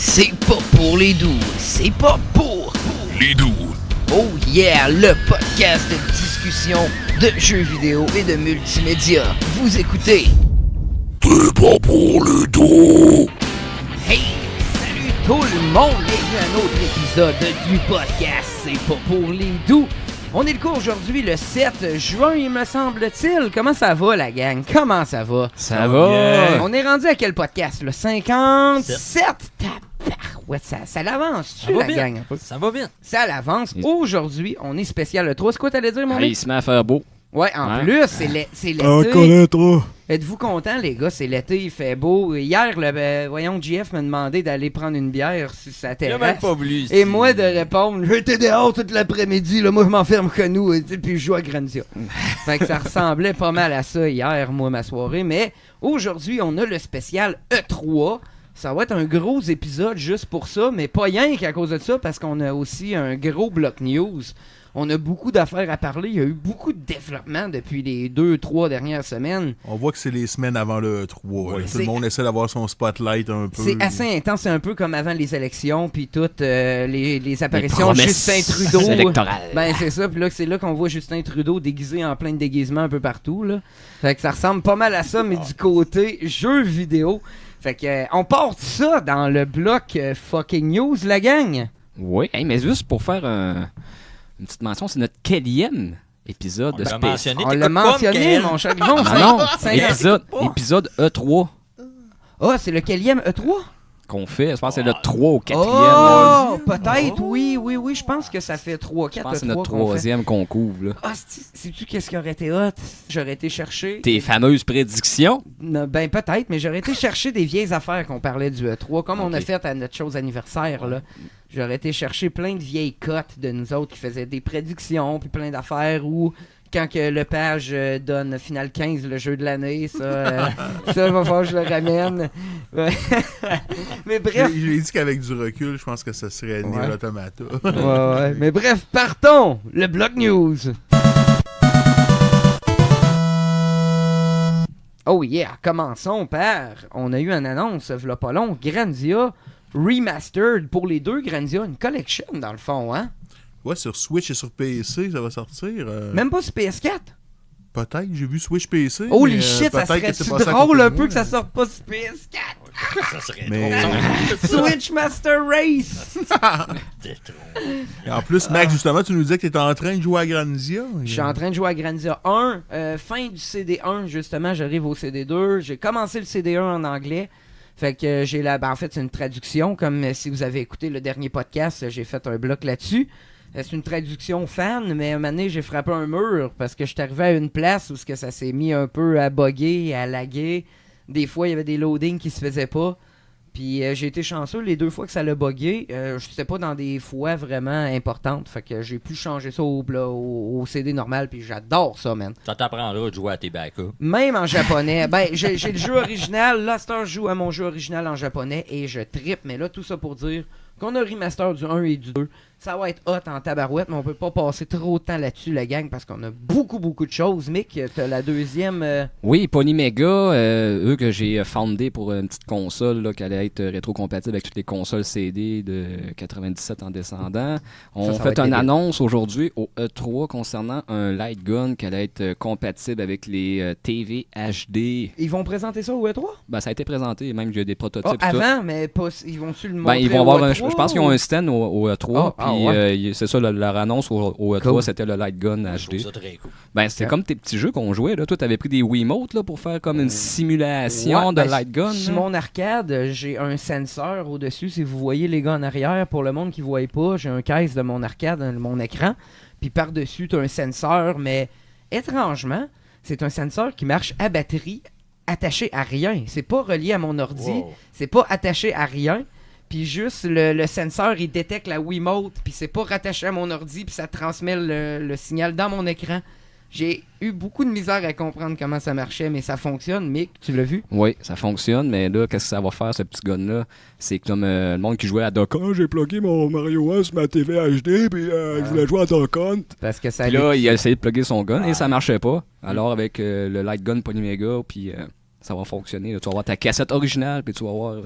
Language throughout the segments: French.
C'est pas pour les doux, c'est pas pour les doux. Oh yeah, le podcast de discussion de jeux vidéo et de multimédia. Vous écoutez C'est pas pour les doux. Hey, salut tout le monde, bienvenue à un autre épisode du podcast C'est pas pour les doux. On est le coup aujourd'hui le 7 juin, il me semble-t-il. Comment ça va la gang? Comment ça va? Ça va. On est rendu à quel podcast? Le 57? Ouais, ça l'avance-tu, la gang? Ça va bien. Ça l'avance. Aujourd'hui, on est spécial le 3. C'est quoi t'allais dire, mon Ah, mec? il se met à faire beau. Ouais, en plus, c'est l'été. Connaître. Êtes-vous contents, les gars? C'est l'été, il fait beau. Hier, voyons, JF m'a demandé d'aller prendre une bière sur sa Il a même terrasse. pas voulu. Et moi de répondre, j'étais dehors toute l'après-midi, là, moi je m'enferme que nous, et puis je joue à Grandia. Fait que ça ressemblait pas mal à ça hier, moi, ma soirée. Mais aujourd'hui, on a le spécial E3. Ça va être un gros épisode juste pour ça, mais pas rien qu'à cause de ça, parce qu'on a aussi un gros bloc news. On a beaucoup d'affaires à parler. Il y a eu beaucoup de développement depuis les 2-3 dernières semaines. On voit que c'est les semaines avant le 3. Oui. Tout le monde essaie d'avoir son spotlight un peu. C'est assez intense, c'est un peu comme avant les élections, puis toutes les apparitions de Justin Trudeau. Électorales. Ben c'est ça, puis là c'est là qu'on voit Justin Trudeau déguisé en plein de déguisements un peu partout, là. Fait que ça ressemble pas mal à ça, mais du côté jeux vidéo. Fait que on porte ça dans le bloc fucking news, la gang. Oui, hey, mais juste pour faire une petite mention, c'est notre quatrième épisode de Space. On l'a mentionné, mon cher Guillaume. Non, c'est épisode E3 Ah, c'est le quatrième E3? qu'on fait. Je pense que c'est le 3 ou 4e. Oh, peut-être, oui, je pense que ça fait 3-4 Je pense que c'est E3 notre qu'on fait. troisième qu'on couvre. Là. Ah, sais-tu qu'est-ce qui aurait été hot? J'aurais été chercher... Tes fameuses prédictions. Non, ben peut-être, mais j'aurais été chercher des vieilles affaires qu'on parlait du E3, comme on a fait à notre chose anniversaire, là. J'aurais été chercher plein de vieilles cotes de nous autres qui faisaient des prédictions, puis plein d'affaires où... Quand que le page donne Final 15 le jeu de l'année, ça il va falloir que je le ramène. Ouais. Mais bref. J'ai dit qu'avec du recul, je pense que ça serait Nier Automata. Ouais. Mais bref, partons! Le bloc news! Oh yeah, commençons par... On a eu une annonce, v'là pas long, Grandia Remastered pour les deux Grandia, une collection dans le fond, hein? Ouais, sur Switch et sur PC, ça va sortir. Même pas sur PS4? Peut-être, j'ai vu Switch PC. Holy mais, shit, ça peut-être que serait-tu c'est passé à drôle côté un de peu moi. que ça sorte pas sur PS4? Ça serait Mais- drôle. Switch Master Race! En plus, Max, justement, tu nous disais que tu étais en train de jouer à Grandia. Je suis en train de jouer à Grandia 1. Fin du CD1, justement, j'arrive au CD2. J'ai commencé le CD1 en anglais. Fait que j'ai en fait, c'est une traduction. Comme si vous avez écouté le dernier podcast, j'ai fait un bloc là-dessus. C'est une traduction fan, mais à un moment donné, j'ai frappé un mur parce que je suis arrivé à une place où ça s'est mis un peu à bugger, à laguer. Des fois, il y avait des loadings qui se faisaient pas. Puis j'ai été chanceux les 2 fois que ça l'a bugué. Je sais pas dans des fois vraiment importantes. Fait que j'ai pu changer ça au CD normal. Puis j'adore ça, man. Ça t'apprendra de jouer à tes backups. Même en japonais. Ben, j'ai le jeu original. Là, cette heure, je joue à mon jeu original en japonais et je trippe. Mais là, tout ça pour dire qu'on a remaster du 1 et du 2. Ça va être hot en tabarouette, mais on peut pas passer trop de temps là-dessus, la gang, parce qu'on a beaucoup de choses. Mick, t'as la deuxième... Oui, Polymega, eux que j'ai fondé pour une petite console là, qui allait être rétro-compatible avec toutes les consoles CD de 97 en descendant. On Ça va fait être une débile. annonce aujourd'hui au E3 concernant un light gun qui allait être compatible avec les TV HD. Ils vont présenter ça au E3? Ben, ça a été présenté, même j'ai des Ah, prototypes. et tout. avant, mais pas, ils vont-tu le Ben, montrer ils vont au avoir E3, je pense qu'ils ont un stand au E3. Ah, puis ouais. c'est ça, leur annonce au E3, Cool. c'était le light gun Je trouve HD. ça très cool. Ben, c'était comme tes petits jeux qu'on jouait. Là. Toi, t'avais pris des Wiimotes là, pour faire comme une simulation Ouais, de ben, light gun. Sur là. mon arcade, j'ai un sensor au-dessus. Si vous voyez les gars en arrière, pour le monde qui ne voit pas, j'ai un case de mon arcade, mon écran. Puis par-dessus, tu as un sensor, mais étrangement, c'est un sensor qui marche à batterie, attaché à rien. C'est pas relié à mon ordi, Wow. c'est pas attaché à rien. Puis juste, le sensor, il détecte la Wiimote, puis c'est pas rattaché à mon ordi, puis ça transmet le signal dans mon écran. J'ai eu beaucoup de misère à comprendre comment ça marchait, mais ça fonctionne. Mick, tu l'as vu? Oui, ça fonctionne, mais là, qu'est-ce que ça va faire, ce petit gun-là? C'est comme le monde qui jouait à Duck Hunt. J'ai plugué mon Mario 1 sur ma TV HD, puis je voulais jouer à Duck Hunt. Parce que ça Puis là, il a essayé de plugger son gun et ça marchait pas. Alors, avec le light gun Polymega, puis ça va fonctionner. Là. Tu vas avoir ta cassette originale, puis tu vas avoir...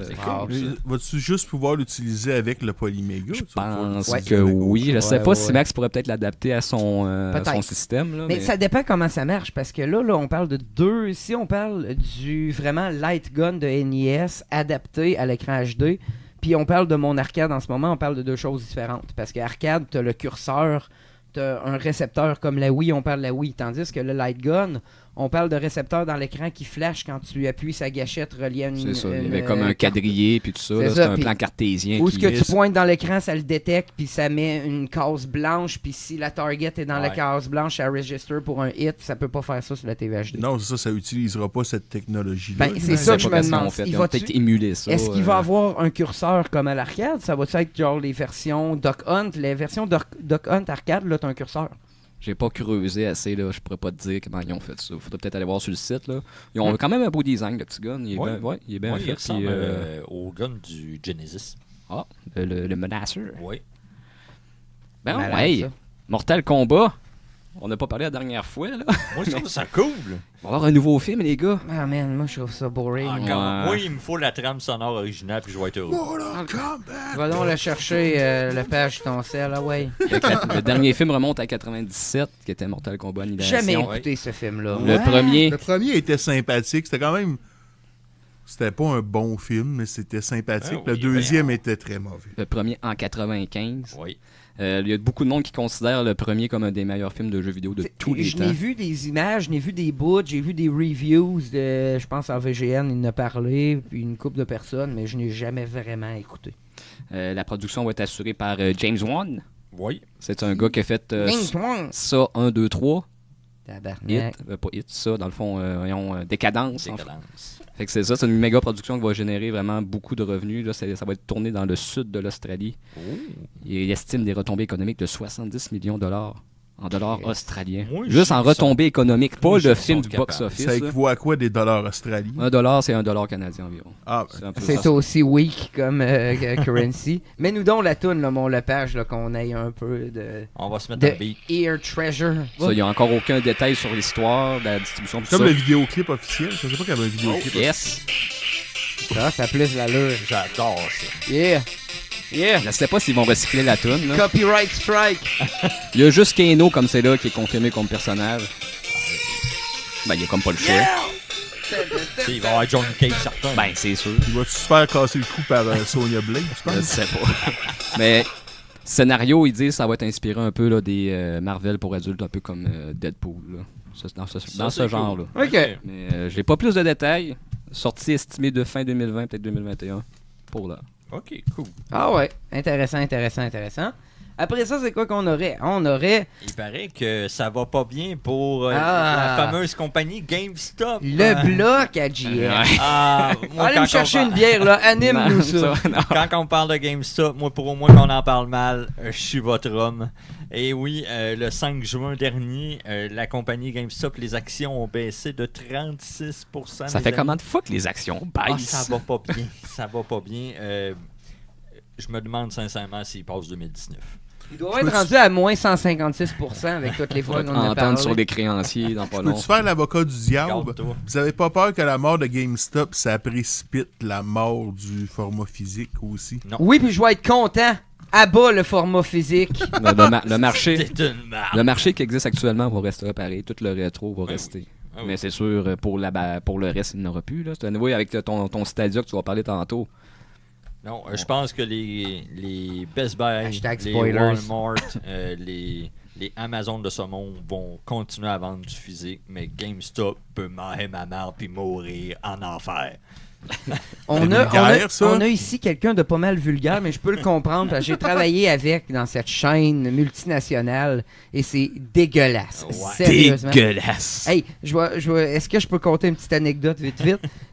Vas-tu juste pouvoir l'utiliser avec le Polyméga? Je pense Ouais. que oui. Je sais Ouais, pas ouais, si ouais. Max pourrait peut-être l'adapter à son Peut-être. système. Là, Mais ça dépend comment ça marche, parce que là, on parle de deux. Si on parle du vraiment light gun de NES adapté à l'écran HD, puis on parle de mon arcade en ce moment, on parle de deux choses différentes. Parce qu'arcade, t'as le curseur, t'as un récepteur comme la Wii, on parle de la Wii. Tandis que le light gun, on parle de récepteur dans l'écran qui flash quand tu appuies sa gâchette reliée à une... c'est ça. Il y une, avait comme un quadrillé, puis tout ça. C'est là, ça, C'était un puis plan cartésien. Où qui- ce que tu pointes dans l'écran, ça le détecte, puis ça met une case blanche, puis si la target est dans la Ouais. case blanche, ça register pour un hit, ça peut pas faire ça sur la TV HD. Non, c'est ça, ça utilisera pas cette technologie-là. Ben, Je c'est sais ça que je pas me qu'est-ce qu'ils ont demande. fait. Il Ils ont va-tu- peut-être émulé ça. Est-ce qu'il va avoir un curseur comme à l'arcade? Ça va être genre les versions Duck Hunt? Les versions Duck Hunt arcade, là, t'as un curseur. J'ai pas creusé assez, là. Je pourrais pas te dire comment ils ont fait ça. Faudrait peut-être aller voir sur le site, là. Ils ont quand même un beau design, le petit gun. Il est Ouais. bien, il est bien Oui, il fait. ressemble puis, au gun du Genesis. le Menacer. Oui. Ben Malade, ouais. ça. Mortal Kombat. On n'a pas parlé la dernière fois, là. Moi, je trouve ça cool. On va avoir un nouveau film, les gars. Ah man, moi je trouve ça boring. Ah, Ouais. moi, il me faut la trame sonore originale, puis je vais être heureux. Mortal Kombat! Va donc le chercher, la page de ton sel, ah ouais. Le dernier film remonte à 97, qui était Mortal Kombat Annihilation. Jamais écouté ce film-là. Le premier. Le premier était sympathique. C'était quand même... C'était pas un bon film, mais c'était sympathique. Ah oui, le deuxième était très mauvais. Le premier en 95. Oui. Il y a beaucoup de monde qui considère le premier comme un des meilleurs films de jeux vidéo de tous les Je temps. n'ai vu des images, je n'ai vu des bouts, j'ai vu des reviews, je pense en VGN, il en a parlé, puis une couple de personnes, mais je n'ai jamais vraiment écouté. La production va être assurée par James Wan. Oui. C'est un gars qui a fait Ding-dong! ça 1, 2, 3. Tabarnak. Pas Hit, ça, dans le fond, Décadence. en fait. Décadence. Fait que c'est ça, c'est une méga production qui va générer vraiment beaucoup de revenus. Là, ça va être tourné dans le sud de l'Australie. Il estime des retombées économiques de 70 millions de dollars en dollars australiens. Moi, Juste en ils sont- retombées économiques, pas Moi, le ils film sont du capables. box-office. Ça là. équivaut à quoi des dollars australiens? $1, c'est $1 canadien environ. Ah, C'est un peu C'est ça. aussi weak comme currency. Mais nous donc la toune, là, mon Lepage, là, qu'on ait un peu de On va se mettre de un beat. Ear Treasure. Ça, il n'y a encore aucun détail sur l'histoire de la distribution. tout comme ça. le vidéoclip officiel. Je sais pas qu'il y avait un vidéoclip. Yes! Ça a plus l'allure. J'adore ça. Yeah! Yeah! Je ne sais pas s'ils vont recycler la tune. là. Copyright strike! Il y a juste Kano comme c'est là qui est confirmé comme personnage. Ben, il y a comme pas le choix. Tu sais, il va y avoir John Cage certain. Ben, c'est sûr. Il va-tu se faire casser le cou par Sonya Blade, tu Je penses? sais pas. Mais scénario, ils disent que ça va être inspiré un peu là, des Marvel pour adultes, un peu comme Deadpool. Là. Ça, dans ce c'est genre-là. cool. Ok. Mais j'ai pas plus de détails. Sortie estimée de fin 2020, peut-être 2021. Pour là. Ok, cool. Ah ouais, intéressant. Après ça, c'est quoi qu'on aurait? On aurait Il paraît que ça va pas bien pour Ah. la fameuse compagnie GameStop. le bloc à JF. Ah, moi, Allez quand me chercher on une bière, là. Anime-nous Non, ça. non. Quand on parle de GameStop, moi, pour au moins qu'on en parle mal, je suis votre homme. Et oui, le 5 juin dernier, la compagnie GameStop, les actions ont baissé de 36%. Ça mes fait amis. comment de fois que les actions Ah, baissent? ça va pas bien. Ça va pas bien. Je me demande sincèrement s'il passe 2019. Il doit être rendu à moins 156% avec toutes les fois qu'on a Entendre parlé. sur les créanciers dans pas long. Peux-tu faire l'avocat du diable? Garde-toi. Vous avez pas peur que la mort de GameStop, ça précipite la mort du format physique aussi? Oui, puis je vais être content. À bas le format physique. Le marché. C'est une merde. Le marché qui existe actuellement va rester pareil. Tout le rétro va rester. Ah oui. Mais c'est sûr, pour le reste, il n'aura plus. Là. C'est à nouveau avec ton Stadia que tu vas parler tantôt. Non, je pense que les Best Buy, Hashtag les spoilers. Walmart, les Amazon de ce monde vont continuer à vendre du physique, mais GameStop peut manger ma mère puis mourir en enfer. On C'est a, vulgaire, ça. on a ici quelqu'un de pas mal vulgaire, mais je peux le comprendre parce que j'ai travaillé avec dans cette chaîne multinationale et c'est dégueulasse. Ouais. Sérieusement. Dégueulasse! Hey, est-ce que je peux compter une petite anecdote vite?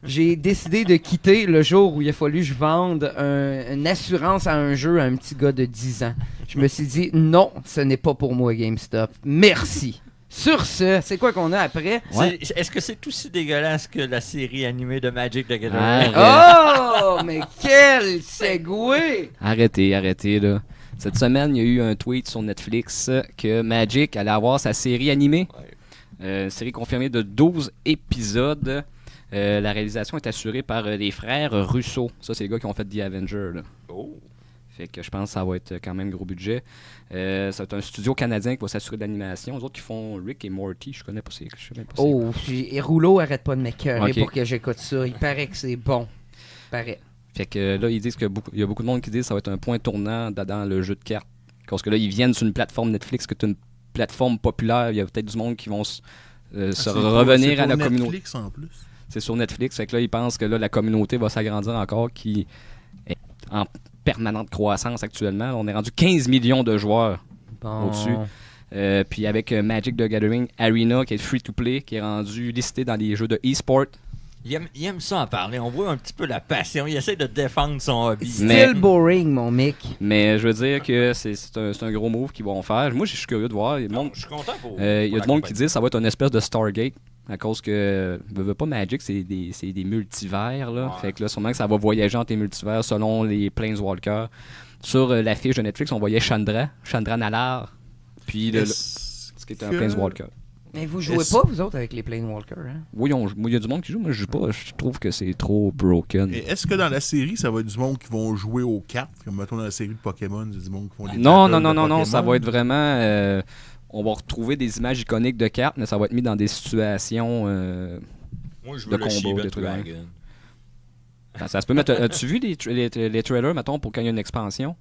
J'ai décidé de quitter le jour où il a fallu que je vende une assurance à un jeu à un petit gars de 10 ans. Je me suis dit, non, ce n'est pas pour moi GameStop. Merci. Sur ce, c'est quoi qu'on a après? Ouais. Est-ce que c'est aussi dégueulasse que la série animée de Magic the Gathering? Ah, Oh, mais quel segway! Arrêtez, là. Cette semaine, il y a eu un tweet sur Netflix que Magic allait avoir sa série animée. Série confirmée de 12 épisodes. La réalisation est assurée par les frères Russo. Ça, c'est les gars qui ont fait The Avenger. Là. Oh. Fait que je pense que ça va être quand même gros budget. C'est un studio canadien qui va s'assurer de l'animation. Les autres qui font Rick et Morty, je connais pas c'est. Je sais même pas c'est quoi. Et Rouleau arrête pas de m'écœurer Ok. pour que j'écoute ça. Il paraît que c'est bon. Paraît. Fait que là, ils disent il y a beaucoup de monde qui disent que ça va être un point tournant dans le jeu de cartes. Parce que là, ils viennent sur une plateforme Netflix, qui est une plateforme populaire. Il y a peut-être du monde qui vont se revenir à la communauté. Netflix en plus. C'est sur Netflix. Fait que là, ils pensent que là, la communauté va s'agrandir encore, qui est en permanente croissance actuellement. On est rendu 15 millions de joueurs Bon. au-dessus. Puis avec Magic the Gathering Arena, qui est free-to-play, qui est rendu listé dans les jeux de e-sport. Il aime ça en parler. On voit un petit peu la passion. Il essaie de défendre son hobby. Mais- Still boring, mon Mick. Mais je veux dire que c'est un gros move qu'ils vont faire. Moi, je suis curieux de voir. Il y a Non, je suis content pour. il y a du monde qui dit que ça va être une espèce de Stargate. À cause que, veux pas Magic, c'est des multivers. Là. Ouais. Fait que là, sûrement que ça va voyager entre les multivers selon les Planeswalkers. Sur l'affiche de Netflix, on voyait Chandra Nalaar. Puis ce qui est un Planeswalker. Mais vous jouez Est-ce- pas, vous autres, avec les Planewalkers, hein? Oui, il y a du monde qui joue, moi je joue pas. Je trouve que c'est trop broken. Et est-ce que dans la série, ça va être du monde qui vont jouer aux cartes, comme mettons dans la série de Pokémon, c'est du monde qui font des Non, battles de non, Pokémon? ça va être vraiment... on va retrouver des images iconiques de cartes, mais ça va être mis dans des situations... Moi, je de veux le combo, Shivan des trucs de même. Dragon. ça se peut mettre... As-tu vu les trailers, mettons, pour quand il y a une expansion?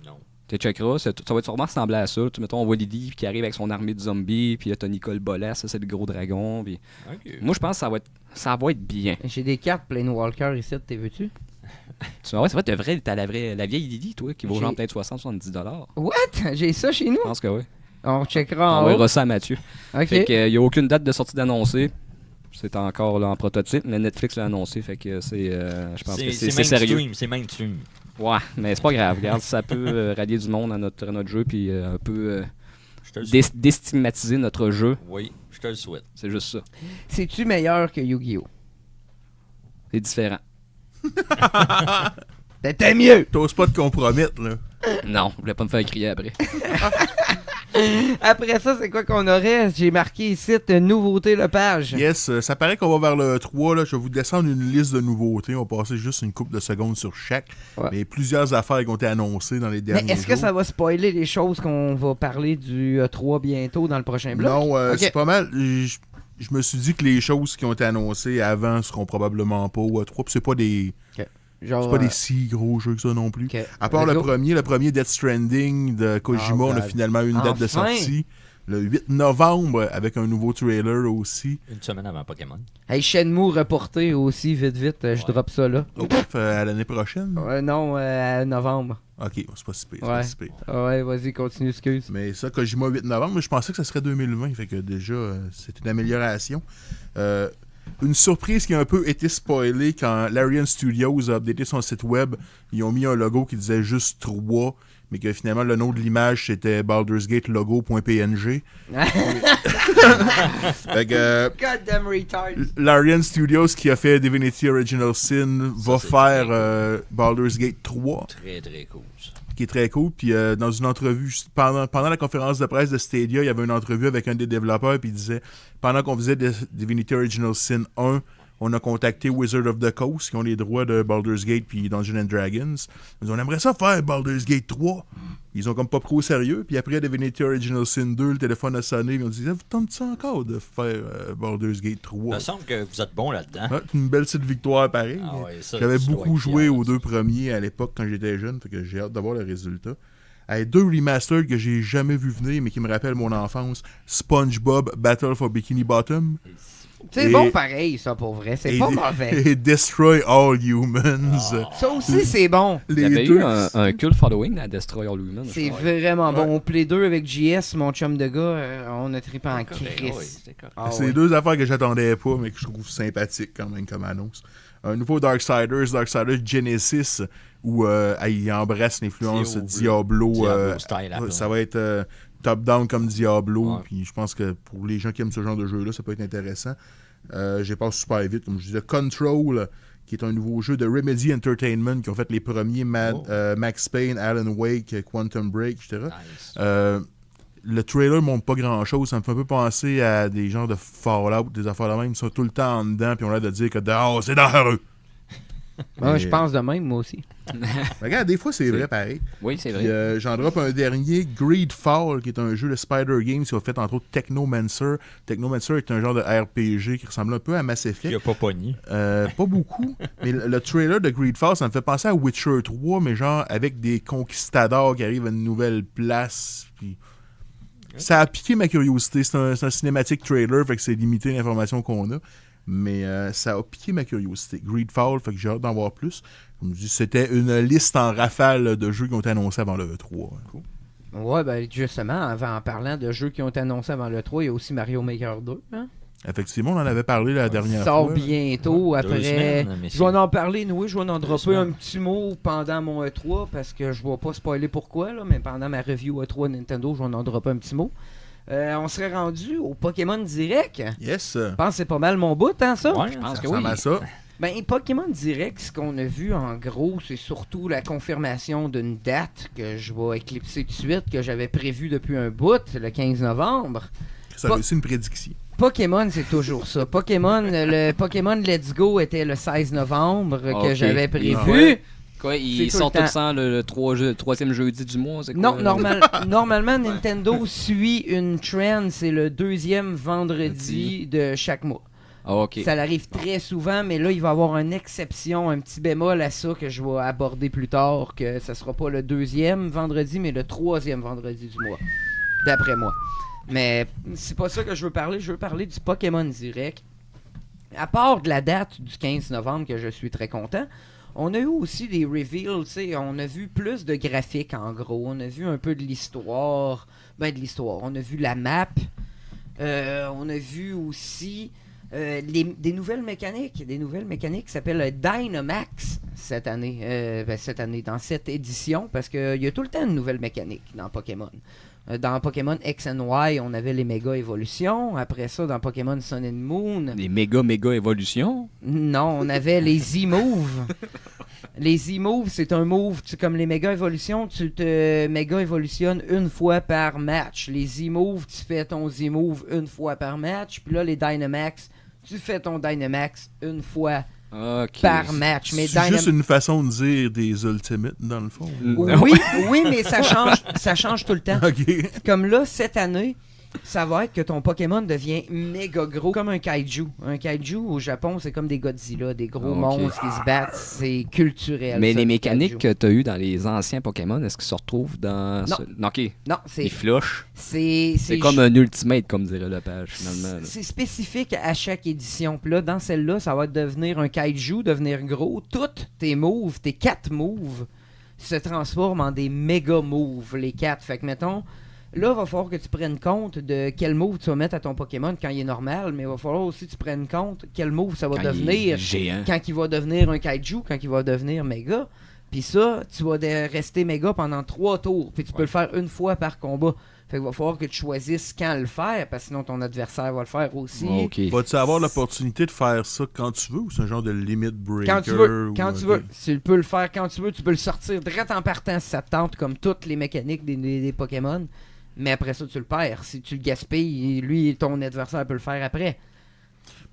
Non. Tu checkeras, ça va être sûrement ressembler à ça. Mettons, on voit Lily qui arrive avec son armée de zombies, puis là, t'as Nicole Bolas, ça c'est le gros dragon. Puis... Ok. Moi, je pense que ça va être bien. J'ai des cartes Planewalker ici, t'es veux-tu? C'est vrai, t'as la vieille Lily, toi, qui vaut J'ai- genre peut-être 60-70$. What? J'ai ça chez nous? Je pense que oui. On checkera On en haut. enverra ça à Mathieu. Ok. Fait que, il n'y a aucune date de sortie d'annoncée. C'est encore là, en prototype, mais Netflix l'a annoncé. Fait que c'est. Je pense que c'est sérieux. mainstream. C'est mainstream. Ouais, mais c'est pas grave. Regarde, ça peut rallier du monde à notre jeu, puis un peu Je te le souhaite. déstigmatiser notre jeu. Oui, je te le souhaite. C'est juste ça. C'est-tu meilleur que Yu-Gi-Oh? C'est différent. C'était mieux! T'oses pas te compromettre, là. Non, je voulais pas me faire crier après. Après ça, c'est quoi qu'on aurait? J'ai marqué ici nouveauté le page. Yes, ça paraît qu'on va vers le 3. Là. Je vais vous descendre une liste de nouveautés. On va passer juste une couple de secondes sur chaque. Ouais. Mais plusieurs affaires qui ont été annoncées dans les Mais derniers est-ce que jours. ça va spoiler les choses qu'on va parler du 3 bientôt dans le prochain bloc? Non, Ok. c'est pas mal. Je me suis dit que les choses qui ont été annoncées avant seront probablement pas au 3. Puis c'est pas des... Genre, C'est pas des si gros jeux que ça non plus. ok. À part Let's le go. premier Death Stranding de Kojima, Oh, on a God. finalement eu une date de Enfin! sortie. Le 8 novembre, avec un nouveau trailer aussi. Une semaine avant Pokémon. Hey, Shenmue reporté aussi, vite, je Ouais. drop ça là. À l'année prochaine. Non, novembre. Ok, c'est pas si pire, c'est Ouais. pas si pire. Ouais, vas-y, continue, excuse. Mais ça, Kojima 8 novembre, mais je pensais que ça serait 2020. Fait que déjà, c'est une amélioration. Une surprise qui a un peu été spoilée quand Larian Studios a updaté son site web. Ils ont mis un logo qui disait juste 3, mais que finalement le nom de l'image c'était Baldur's Gate logo.png. Fait que Goddamn retard. Larian Studios qui a fait Divinity Original Sin va c'est faire très Baldur's Gate 3. Très, très cool, ça. Qui est très cool. Puis dans une entrevue, pendant la conférence de presse de Stadia, il y avait une entrevue avec un des développeurs, puis il disait, pendant qu'on faisait Divinity Original Sin 1, on a contacté Wizard of the Coast, qui ont les droits de Baldur's Gate puis Dungeons and Dragons. Ils ont dit, on aimerait ça faire Baldur's Gate 3. Ils ont comme pas pris au sérieux. Puis après Divinity Original Sin 2, le téléphone a sonné. Ils ont dit, vous tentez ça encore de faire Baldur's Gate 3? Il me semble que vous êtes bon là-dedans. Ouais, c'est une belle petite victoire pareil. Ah ouais, ça, J'avais tu dois beaucoup être joué fier aux de ça. deux premiers à l'époque quand j'étais jeune, fait que j'ai hâte d'avoir le résultat. Deux remasters que j'ai jamais vu venir mais qui me rappellent mon enfance, SpongeBob Battle for Bikini Bottom C'est Et- bon pareil, ça, pour vrai. C'est et, pas mauvais. et Destroy All Humans. Ça aussi, c'est bon. Il y avait eu un cult following à Destroy All Humans. je C'est crois. vraiment bon. Ouais. Au Play 2 avec JS, mon chum de gars, on a trippé en Correct, crise. oui, c'est correct. Ah C'est ouais. deux affaires que j'attendais pas mais que je trouve sympathiques quand même comme annonce. Un nouveau Darksiders Genesis où il embrasse l'influence Diablo. Diablo style, là. Ça va être top-down comme Diablo. Ouais. Puis je pense que pour les gens qui aiment ce genre de jeu-là, ça peut être intéressant. J'ai passé super vite, comme je disais. Control, qui est un nouveau jeu de Remedy Entertainment, qui ont fait les premiers Max Payne, Alan Wake, Quantum Break, etc. Nice. le trailer montre pas grand-chose. Ça me fait un peu penser à des genres de Fallout, des affaires de même. Ils sont tout le temps en dedans, puis on a l'air de dire que dehors, c'est dangereux. Ouais, je pense de même, moi aussi. Regarde, des fois, c'est vrai, pareil. Oui, c'est Puis, vrai. j'en drop un dernier, Greedfall, qui est un jeu de Spider Games qui a fait entre autres Technomancer. Technomancer est un genre de RPG qui ressemble un peu à Mass Effect. Qui a pas pogné. Pas beaucoup, mais le trailer de Greedfall, ça me fait penser à Witcher 3, mais genre avec des conquistadors qui arrivent à une nouvelle place. Puis ça a piqué ma curiosité. C'est un cinématique trailer, fait que c'est limité l'information qu'on a. Mais ça a piqué ma curiosité. Greedfall, fait que j'ai hâte d'en voir plus. Comme je dis, c'était une liste en rafale de jeux qui ont été annoncés avant le E3. Cool. Ouais, ben justement, en parlant de jeux qui ont été annoncés avant le 3, il y a aussi Mario Maker 2. Hein? Effectivement, on en avait parlé la dernière Sort fois. bientôt. Ouais, Après, 2 semaines, mais je vais en parler, Noé. Je vais en dropper semaines. un petit mot pendant mon E3 parce que je ne vais pas spoiler pourquoi, là, mais pendant ma review E3 Nintendo, je vais en dropper un petit mot. On serait rendu au Pokémon Direct. Yes. Je pense que c'est pas mal mon bout, hein, ça? Ouais, Je pense Ça que oui. ressemble à ça. Ben, Pokémon Direct, ce qu'on a vu en gros, c'est surtout la confirmation d'une date que je vais éclipser tout de suite, que j'avais prévue depuis un bout, le 15 novembre. Ça a réussi une prédiction. Pokémon, c'est toujours ça. Le Pokémon Let's Go était le 16 novembre que Ok. j'avais prévu. Ouais. Quoi, C'est ils tout sortent le tout temps. ça le troisième jeudi du mois, c'est quoi? Non, normalement, Nintendo suit une trend, c'est le deuxième vendredi de chaque mois. Ah, ok. Ça arrive très souvent, mais là, il va y avoir une exception, un petit bémol à ça que je vais aborder plus tard, que ça sera pas le deuxième vendredi, mais le troisième vendredi du mois, d'après moi. Mais c'est pas ça que je veux parler du Pokémon Direct. À part de la date du 15 novembre, que je suis très content, on a eu aussi des reveals, tu sais, on a vu plus de graphiques en gros, on a vu un peu de l'histoire, on a vu la map, on a vu aussi des nouvelles mécaniques qui s'appellent Dynamax cette année, dans cette édition, parce qu'il y a tout le temps une nouvelle mécanique dans Pokémon. Dans Pokémon X and Y, on avait les méga évolutions. Après ça, dans Pokémon Sun and Moon, Des méga évolutions. non, on avait les Z-Moves. Les Z-Moves, c'est un move, comme les méga évolutions, tu te méga évolutionnes une fois par match. Les Z-Moves, tu fais ton Z-Move une fois par match. Puis là, les Dynamax, tu fais ton Dynamax une fois Ok. par match. Mais C'est juste une façon de dire des Ultimates, dans le fond. Oui, mais ça change tout le temps. OK. Comme là, cette année, ça va être que ton Pokémon devient méga gros, comme un kaiju. Un kaiju, au Japon, c'est comme des Godzilla, des gros Ok. monstres qui se battent. C'est culturel. Mais ça, les le mécaniques kaiju. que tu as eues dans les anciens Pokémon, est-ce qu'ils se retrouvent dans... Non. Ok. Non, Ils flushent. c'est comme un ultimate, comme dirait Lepage, finalement. là. C'est spécifique à chaque édition. Puis là, dans celle-là, ça va devenir un kaiju, devenir gros. Toutes tes moves, tes 4 moves, se transforment en des méga moves, les 4. Fait que, mettons, là, il va falloir que tu prennes compte de quel move tu vas mettre à ton Pokémon quand il est normal, mais il va falloir aussi que tu prennes compte quel move ça va Quand il est devenir géant. quand il va devenir un kaiju, quand il va devenir méga. Puis ça, tu vas rester méga pendant 3 tours. Puis tu peux le faire une fois par combat. Fait qu'il va falloir que tu choisisses quand le faire, parce que sinon ton adversaire va le faire aussi. Ok. Vas-tu avoir l'opportunité de faire ça quand tu veux ou c'est un genre de limit breaker? Quand tu veux, ou- quand tu ok. veux. Tu peux le faire quand tu veux, tu peux le sortir direct en partant si ça te tente, comme toutes les mécaniques des Pokémon. Mais après ça, tu le perds. Si tu le gaspilles, lui, ton adversaire peut le faire après.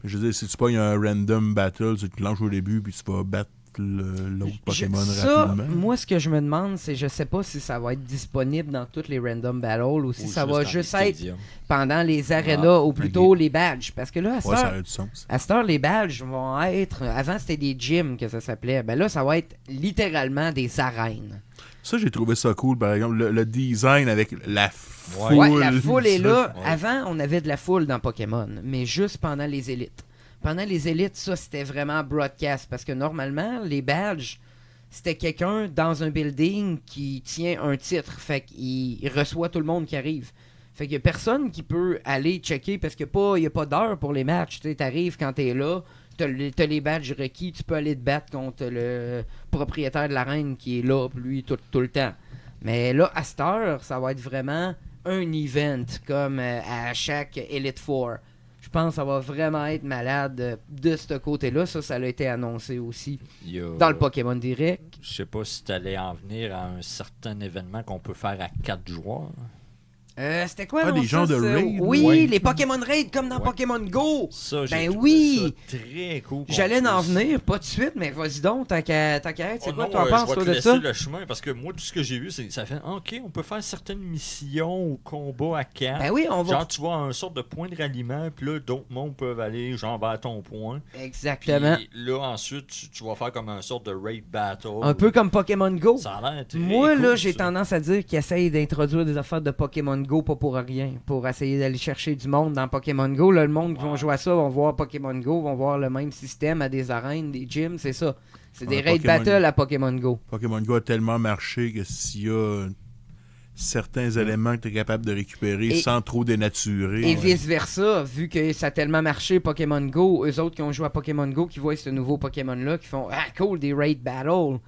Je veux dire, si tu pognes un random battle, tu te lances au début puis tu vas battre l'autre Pokémon Ça, rapidement. moi, ce que je me demande, c'est je sais pas si ça va être disponible dans toutes les random battles ou si ça va juste être pendant les arenas ou plutôt les badges. Parce que là, à cette Ouais, ça heure, a du sens. à cette heure, les badges vont être... Avant, c'était des gyms que ça s'appelait. Ben là, ça va être littéralement des arènes. Ça, j'ai trouvé ça cool, par exemple. Le design avec la foule. Ouais, la foule est ça, là. ouais. Avant, on avait de la foule dans Pokémon, mais juste pendant les élites. Pendant les élites, ça, c'était vraiment broadcast. Parce que normalement, les badges, c'était quelqu'un dans un building qui tient un titre. Fait qu'il reçoit tout le monde qui arrive. Fait qu'il y a personne qui peut aller checker parce qu'il n'y a pas d'heure pour les matchs. Tu arrives quand t'es là, t'as les badges requis, tu peux aller te battre contre le propriétaire de l'arène qui est là, lui, tout le temps. Mais là, à cette heure, ça va être vraiment un event, comme à chaque Elite Four. Je pense que ça va vraiment être malade de ce côté-là. Ça a été annoncé aussi dans le Pokémon Direct. Je sais pas si tu allais en venir à un certain événement qu'on peut faire à 4 joueurs. C'était quoi, Ah, non, des genres de ça? raids, Oui, ouais. les Pokémon Raids comme dans Ouais. Pokémon Go. Ça, j'ai Ben trouvé oui. ça très cool. J'allais qu'on en puisse- venir, pas de suite, mais vas-y donc, tant qu'à être, c'est Oh quoi non, tu en je penses, vais toi, te de laisser ça? le chemin parce que moi, tout ce que j'ai vu, c'est que ça fait OK, on peut faire certaines missions ou combats à 4. Ben oui, on va... Genre, tu vois un sorte de point de ralliement, puis là, d'autres mondes peuvent aller, genre, vers ton point. Puis Exactement. là, ensuite, tu vas faire comme un sorte de raid battle. Un peu comme Pokémon Go. Ça a l'air très Moi, cool, là, j'ai ça. tendance à dire qu'ils essayent d'introduire des affaires de Pokémon Go, pas pour rien, pour essayer d'aller chercher du monde dans Pokémon Go. Là, le monde qui vont jouer à ça vont voir Pokémon Go, vont voir le même système à des arènes, des gyms, c'est ça. C'est des Ouais, raid Pokémon- battle à Pokémon Go. Pokémon Go a tellement marché que s'il y a certains éléments que tu es capable de récupérer Et- sans trop dénaturer. Et vice-versa, vu que ça a tellement marché Pokémon Go, eux autres qui ont joué à Pokémon Go, qui voient ce nouveau Pokémon-là, qui font « Ah, cool, des raid battles ».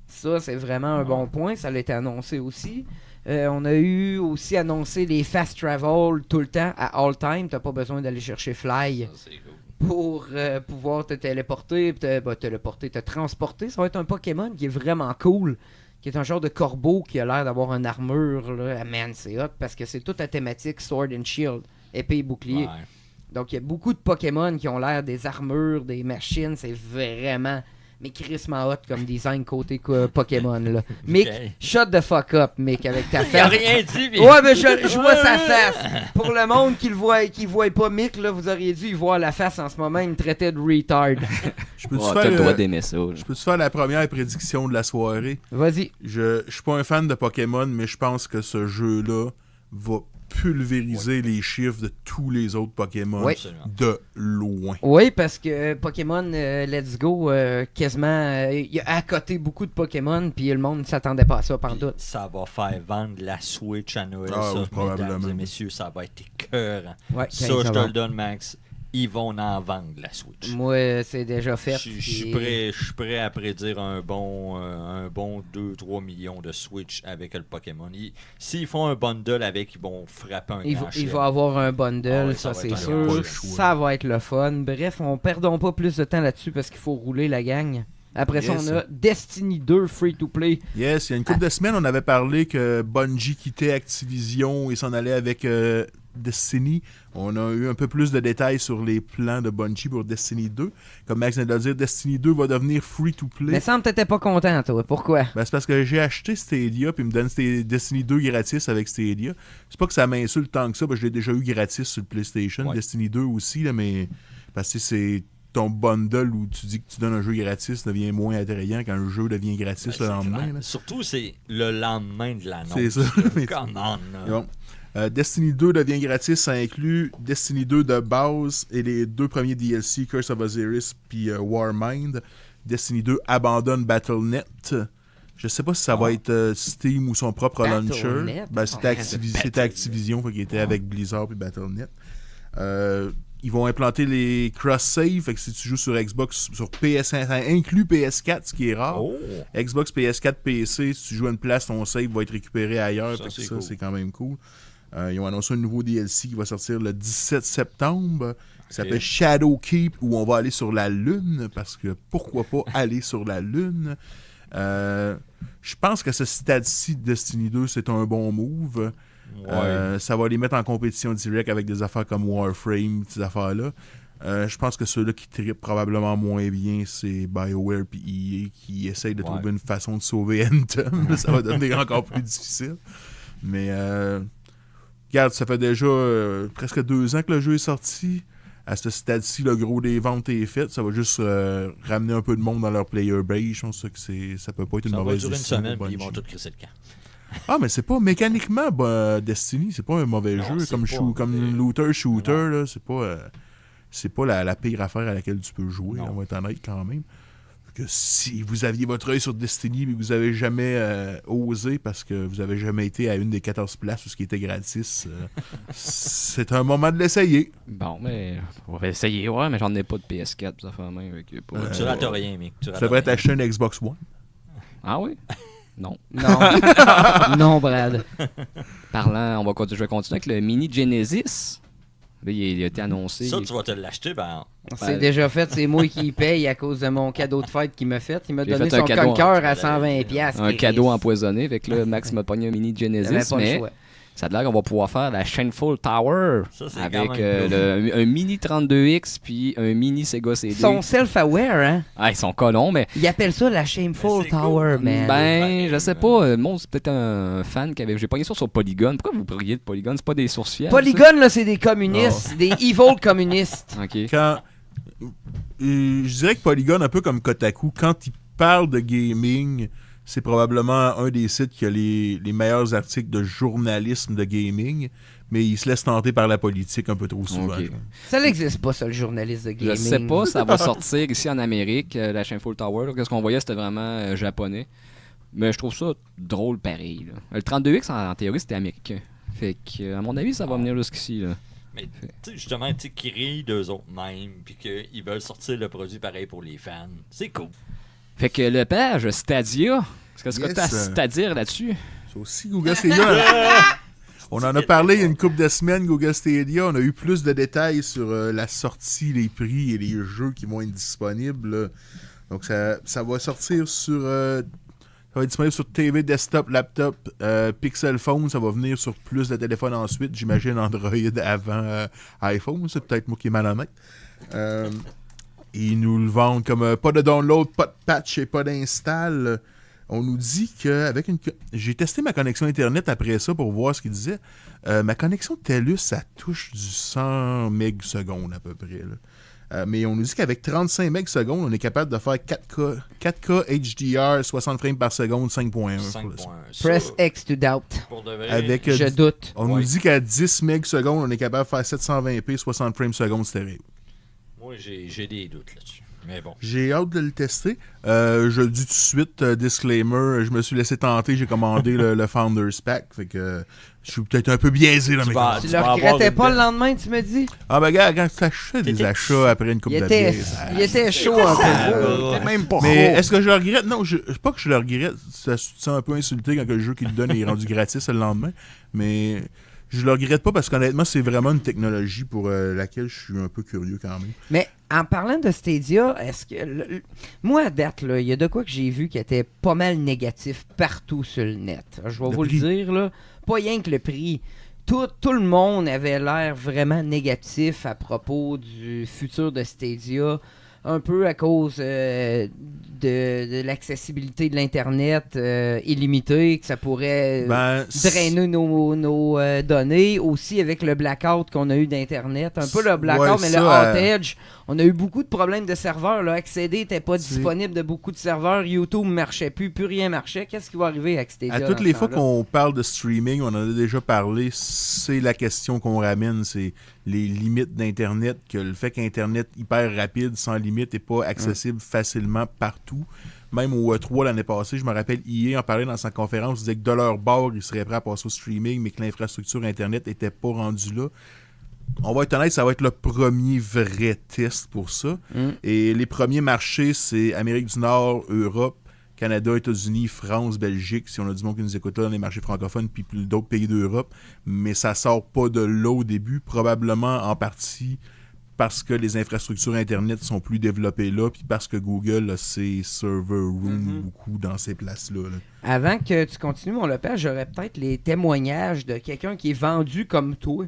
Ça, c'est vraiment un bon point. Ça a été annoncé aussi. On a eu aussi annoncé les fast travel tout le temps, à all time. T'as pas besoin d'aller chercher Fly Ça, c'est cool. pour pouvoir te téléporter, te transporter. Ça va être un Pokémon qui est vraiment cool, qui est un genre de corbeau qui a l'air d'avoir une armure. Là. Ah, man, c'est hot parce que c'est toute la thématique Sword and Shield, épée et bouclier. Ouais. Donc il y a beaucoup de Pokémon qui ont l'air des armures, des machines. C'est vraiment... Mais crissement hot comme design côté Pokémon, là. Mick, shut the fuck up, Mick, avec ta Il a face. rien dit, mais... Ouais, mais je vois sa face. Pour le monde qui le voit pas Mick, là, vous auriez dû y voir la face en ce moment. Il me traitait de retard. Je peux-tu Oh, t'as faire, le droit d'aimer ça. là. je peux-tu faire la première prédiction de la soirée? Vas-y. Je suis pas un fan de Pokémon, mais je pense que ce jeu-là va pulvériser les chiffres de tous les autres Pokémon Oui. Absolument. de loin. Oui, parce que Pokémon Let's Go, quasiment, il a à côté beaucoup de Pokémon, puis le monde ne s'attendait pas à ça Puis pantoute. ça va faire vendre la Switch à Noël, Ah, ça, oui, probablement. mesdames et messieurs, ça va être écœurant. Ouais, Ça, 15 je te novembre. le donne, Max. Ils vont en vendre, la Switch. Moi, c'est déjà fait. Je suis puis- prêt à prédire un bon 2-3 millions de Switch avec le Pokémon. S'ils font un bundle avec, ils vont frapper un grand Il chien. va avoir un bundle, Ah ouais, ça ça va c'est être sûr. un- pas le choix. Ça va être le fun. Bref, on perdons pas plus de temps là-dessus parce qu'il faut rouler la gang. Après ça, Yes. on a Destiny 2 Free to Play. Yes, il y a une couple de semaines, on avait parlé que Bungie quittait Activision et s'en allait avec Destiny. On a eu un peu plus de détails sur les plans de Bungie pour Destiny 2. Comme Max vient de le dire, Destiny 2 va devenir free to play. Mais semble que t'étais pas content, toi. Pourquoi? Ben, c'est parce que j'ai acheté Stadia puis il me donne Destiny 2 gratis avec Stadia. C'est pas que ça m'insulte tant que ça, parce que je l'ai déjà eu gratis sur le PlayStation. Ouais. Destiny 2 aussi, là, mais parce que c'est ton bundle où tu dis que tu donnes un jeu gratis devient moins attrayant quand le jeu devient gratis Ben, le c'est lendemain. clair. là. Surtout, c'est le lendemain de l'annonce. C'est ça. là. Mais- Come on, là. Et bon. Destiny 2 devient gratis, ça inclut Destiny 2 de base et les deux premiers DLC, Curse of Osiris puis Warmind. Destiny 2 abandonne Battle.net. Je sais pas si ça va être Steam ou son propre launcher. Battle.net? Ben, c'était Oh, Activision, fait qu'il était avec Blizzard puis Battle.net. Ils vont implanter les cross-save, fait que si tu joues sur Xbox, sur PS5, ça inclut PS4, ce qui est rare. Oh! Xbox, PS4, PC, si tu joues à une place, ton save va être récupéré ailleurs. Ça, fait que c'est ça, cool. c'est quand même cool. Ils ont annoncé un nouveau DLC qui va sortir le 17 septembre. Il s'appelle Shadowkeep, où on va aller sur la Lune, parce que pourquoi pas aller sur la Lune. Je pense que ce stade-ci de Destiny 2, c'est un bon move. Ouais. Ça va les mettre en compétition directe avec des affaires comme Warframe, ces affaires-là. Je pense que ceux-là qui trippent probablement moins bien, c'est BioWare et EA qui essayent de Ouais. trouver une façon de sauver Anthem. Ça va devenir encore plus difficile. Mais regarde, ça fait déjà presque 2 ans que le jeu est sorti. À ce stade-ci, le gros des ventes est fait. Ça va juste ramener un peu de monde dans leur player base. Je pense que ça peut pas être une Ça va mauvaise durer une décision semaine, pour puis ils vont Bungie. tout crisser le camp. Ah, mais c'est pas mécaniquement Destiny, c'est pas un mauvais Non, jeu c'est comme, pas un comme mauvais- looter-shooter, Non. là, c'est pas la pire affaire à laquelle tu peux jouer, Non. on va être honnête quand même. Que si vous aviez votre œil sur Destiny mais que vous avez jamais osé parce que vous avez jamais été à une des 14 places où ce qui était gratis, c'est un moment de l'essayer. Bon, mais on va essayer, ouais, mais j'en ai pas de PS4, ça fait même avec pas. Tu rates rien, mec. Tu Tu rates devrais rien. t'acheter un Xbox One. Ah oui? Non. Non. Non, Brad. Parlant, je vais continuer avec le Mini Genesis. Là, il a été annoncé. Ça, tu vas te l'acheter, ben... C'est déjà fait, c'est moi qui paye à cause de mon cadeau de fête qu'il m'a fait. Il m'a J'ai donné fait un son cadeau, conqueur hein. à 120$. Un cadeau empoisonné. Fait que là, Max m'a pogné un Mini J'avais Genesis, pas le mais choix. Ça a l'air qu'on va pouvoir faire la Shameful Tower Ça, c'est avec quand même cool. un mini 32X puis un mini Sega CD. Ils sont self-aware, hein? Ah, ils sont colons, mais Ils appellent ça la Shameful C'est Tower, cool. man. ben, je sais pas. Le monde, c'est peut-être un fan qui avait. J'ai pogné ça sur Polygon. Pourquoi vous priez de Polygon? C'est pas des sources fiables? Polygon, là, c'est des communistes, des evil communistes. Ça? Ok. Quand. Je dirais que Polygon, un peu comme Kotaku, quand il parle de gaming, c'est probablement un des sites qui a les meilleurs articles de journalisme de gaming, mais il se laisse tenter par la politique un peu trop souvent. Ok. Ça n'existe pas, ça, le journaliste de gaming. Je sais pas, ça va sortir ici en Amérique, la Shameful Tower. Là. Qu'est-ce qu'on voyait, c'était vraiment japonais. Mais je trouve ça drôle pareil. Là. Le 32X, en théorie, c'était américain. Fait que, à mon avis, ça va venir jusqu'ici. Là. Mais tu sais, justement, tu sais, qu'ils rient d'eux autres mêmes, puis qu'ils veulent sortir le produit pareil pour les fans. C'est cool. Fait que le page Stadia, est-ce que Yes. t'as à dire là-dessus? C'est aussi Google Stadia. On en a parlé il y a une couple de semaines, Google Stadia. On a eu plus de détails sur la sortie, les prix et les jeux qui vont être disponibles. Là. Donc, ça va sortir sur... ça va être disponible sur TV, desktop, laptop, Pixel Phone. Ça va venir sur plus de téléphones ensuite. J'imagine Android avant iPhone. C'est peut-être moi qui est malhonnête. Ils nous le vendent comme pas de download, pas de patch et pas d'install. On nous dit qu'avec une... J'ai testé ma connexion Internet après ça pour voir ce qu'il disait. Ma connexion TELUS, ça touche du 100 MS à peu près. Là. Mais on nous dit qu'avec 35 MS, on est capable de faire 4K HDR, 60 frames par seconde, 5.1. 5.1. Press X to doubt. Pour de vrai. Avec, Je doute. on nous dit qu'à 10 MS, on est capable de faire 720p, 60 frames seconde stéréo. Moi, j'ai des doutes là-dessus. Mais bon. J'ai hâte de le tester. Je le dis tout de suite, disclaimer, je me suis laissé tenter, j'ai commandé le Founders Pack, fait que je suis peut-être un peu biaisé dans mes vas- commandes. Tu Tu le vas avoir regrettais une pas belle- le lendemain, tu me dis? Ah ben gars, quand tu achètes des T'étais- achats après une coupe Il de était, bière, ça- il était chaud un peu. T'es même pas Mais gros. est-ce que je le regrette? Non, pas que je le regrette. Ça se sent un peu insulté quand le jeu qu'il te donne est rendu gratis le lendemain. Mais je le regrette pas parce qu'honnêtement, c'est vraiment une technologie pour laquelle je suis un peu curieux quand même. Mais en parlant de Stadia, est-ce que... moi, à date, il y a de quoi que j'ai vu qui était pas mal négatif partout sur le net. Je vais Le vous prix. le dire, là. Pas rien que le prix. Tout le monde avait l'air vraiment négatif à propos du futur de Stadia. Un peu à cause de l'accessibilité de l'Internet illimitée, que ça pourrait drainer nos données. Aussi avec le blackout qu'on a eu d'Internet. Un peu le blackout, Ouais, mais ça, le outage. On a eu beaucoup de problèmes de serveurs. Là. Accéder n'était pas disponible de beaucoup de serveurs. YouTube ne marchait plus rien marchait. Qu'est-ce qui va arriver avec Stadia? À toutes les fois qu'on parle de streaming, on en a déjà parlé, c'est la question qu'on ramène, c'est les limites d'Internet, que le fait qu'Internet hyper rapide, sans limite, n'est pas accessible facilement partout. Même au E3 l'année passée, je me rappelle, EA en parlait dans sa conférence, il disait que de leur bord, ils seraient prêts à passer au streaming, mais que l'infrastructure Internet n'était pas rendue là. On va être honnête, ça va être le premier vrai test pour ça. Et les premiers marchés, c'est Amérique du Nord, Europe, Canada, États-Unis, France, Belgique, si on a du monde qui nous écoute là dans les marchés francophones, puis d'autres pays d'Europe. Mais ça sort pas de là au début, probablement en partie parce que les infrastructures Internet sont plus développées là, puis parce que Google a ses server rooms beaucoup dans ces places-là. Là. Avant que tu continues, mon Lepage, j'aurais peut-être les témoignages de quelqu'un qui est vendu comme toi.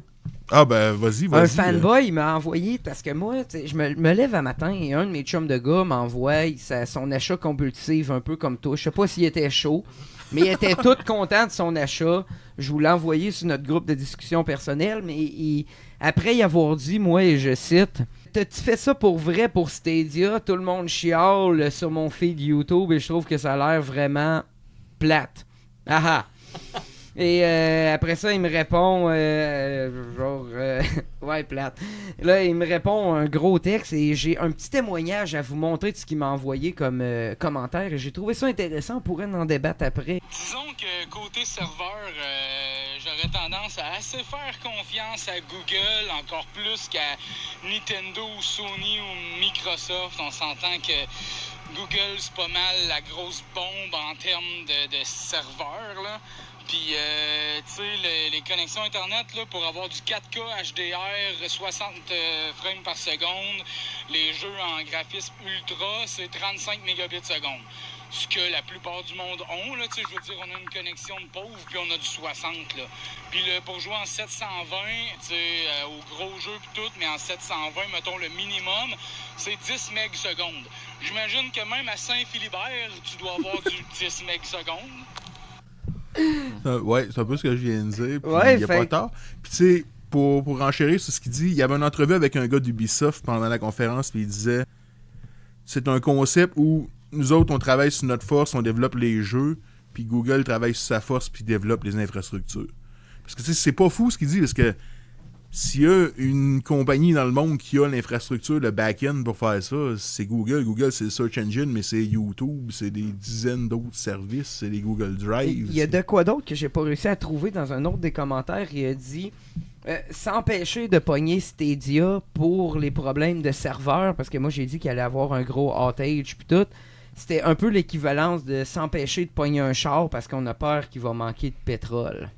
Ah ben, vas-y. Un fanboy, il m'a envoyé, parce que moi, je me lève un matin et un de mes chums de gars m'envoie son achat compulsif, un peu comme toi. Je sais pas s'il était chaud, mais il était tout content de son achat. Je vous l'ai envoyé sur notre groupe de discussion personnelle, mais après y avoir dit, moi, et je cite, « T'as-tu fait ça pour vrai pour Stadia? Tout le monde chiale sur mon feed YouTube et je trouve que ça a l'air vraiment plate. » Ah ah! Et après ça, il me répond, ouais, plate. Là, il me répond un gros texte et j'ai un petit témoignage à vous montrer de ce qu'il m'a envoyé comme commentaire. Et j'ai trouvé ça intéressant, on pourrait en débattre après. Disons que côté serveur, j'aurais tendance à assez faire confiance à Google, encore plus qu'à Nintendo, Sony ou Microsoft. On s'entend que Google, c'est pas mal la grosse bombe en termes de serveurs, là. Puis, tu sais, les connexions Internet, là, pour avoir du 4K HDR, 60 frames par seconde, les jeux en graphisme ultra, c'est 35 mégabits seconde. ce que la plupart du monde ont. Là, je veux dire, on a une connexion de pauvre, puis on a du 60. Là. Puis pour jouer en 720, au gros jeu puis tout, mais en 720, mettons le minimum, c'est 10 MS/seconde. J'imagine que même à Saint-Philibert, tu dois avoir du 10 MS/seconde. Ouais, c'est un peu ce que je viens de dire. Puis Ouais, il n'y a pas tort. Puis tu sais, pour renchérir sur ce qu'il dit, il y avait une entrevue avec un gars d'Ubisoft pendant la conférence, puis il disait c'est un concept où nous autres, on travaille sur notre force, on développe les jeux, puis Google travaille sur sa force, puis développe les infrastructures. Parce que tu sais, c'est pas fou ce qu'il dit, parce que s'il y a une compagnie dans le monde qui a l'infrastructure, le back-end pour faire ça, c'est Google. Google, c'est le Search Engine, mais c'est YouTube, c'est des dizaines d'autres services, c'est les Google Drive. Il y a de quoi d'autre que j'ai pas réussi à trouver dans un autre des commentaires. Il a dit s'empêcher de pogner Stadia pour les problèmes de serveur, parce que moi j'ai dit qu'il allait avoir un gros outage puis tout. C'était un peu l'équivalence de s'empêcher de pogner un char parce qu'on a peur qu'il va manquer de pétrole.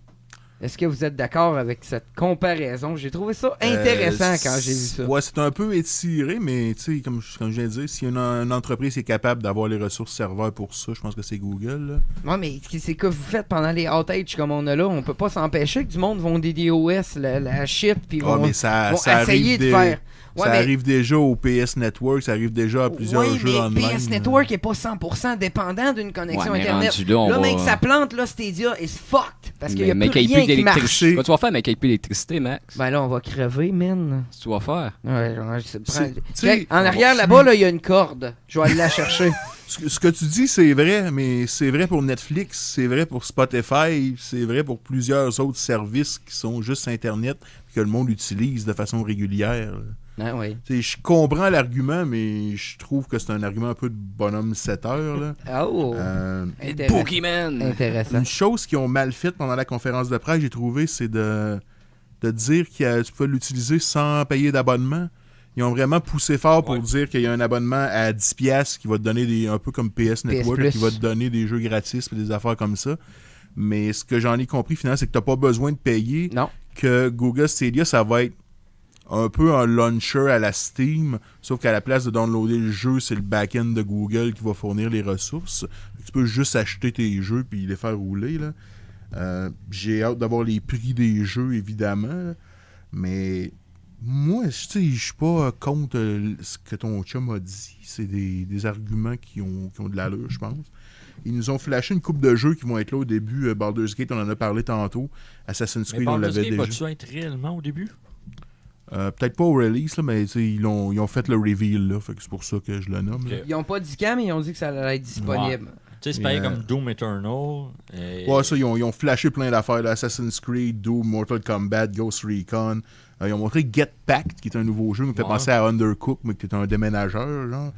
Est-ce que vous êtes d'accord avec cette comparaison? J'ai trouvé ça intéressant quand j'ai vu ça. Ouais, c'est un peu étiré, mais tu sais, comme je viens de dire, si une entreprise qui est capable d'avoir les ressources serveurs pour ça, je pense que c'est Google. Là. Ouais, mais c'est que vous faites pendant les outages comme on a là? On peut pas s'empêcher que du monde vont des DOS, la shit, puis vont, mais ça vont essayer de faire... Ouais, ça arrive déjà au PS Network, ça arrive déjà à plusieurs jeux online. PS Network est pas 100% dépendant d'une connexion mais Internet. Là, mec, ça plante, là, Stadia is fucked. Parce qu'il y a plus qu'il rien qui marche. Qu'est-ce que tu vas faire, mais qu'il n'y ait plus d'électricité, Max? Ben là, on va crever, man. Qu'est-ce que tu vas faire? En arrière, là-bas, là, il y a une corde. Je vais aller la chercher. Ce que tu dis, c'est vrai, mais c'est vrai pour Netflix, c'est vrai pour Spotify, c'est vrai pour plusieurs autres services qui sont juste Internet que le monde utilise de façon régulière. Ah oui. Je comprends l'argument, mais je trouve que c'est un argument un peu de bonhomme 7 heures. Là. Oh! Pokémon! Intéressant. Une chose qu'ils ont mal faite pendant la conférence de presse, j'ai trouvé, c'est de dire que tu peux l'utiliser sans payer d'abonnement. Ils ont vraiment poussé fort pour dire qu'il y a un abonnement à 10$ qui va te donner un peu comme PS Network, qui va te donner des jeux gratis et des affaires comme ça. Mais ce que j'en ai compris finalement, c'est que tu n'as pas besoin de payer. Non. Que Google Stadia, ça va être un peu un launcher à la Steam, sauf qu'à la place de downloader le jeu, c'est le back-end de Google qui va fournir les ressources. Tu peux juste acheter tes jeux puis les faire rouler. Là. J'ai hâte d'avoir les prix des jeux, évidemment. Mais moi, je suis pas contre ce que ton chum a dit. C'est des arguments qui ont de l'allure, je pense. Ils nous ont flashé une couple de jeux qui vont être là au début. Baldur's Gate, on en a parlé tantôt. Assassin's Creed, on l'avait déjà. Va-tu être réellement au début? Peut-être pas au release, là, mais ils ont fait le reveal. Là, fait que c'est pour ça que je le nomme. Okay. Ils ont pas dit quand, mais ils ont dit que ça allait être disponible. Ouais. Tu sais, c'est pareil comme Doom Eternal. Ouais, ça, ils ont flashé plein d'affaires. Là. Assassin's Creed, Doom, Mortal Kombat, Ghost Recon. Ils ont montré Get Packed, qui est un nouveau jeu qui me fait penser à Undercooked, mais qui est un déménageur. Genre.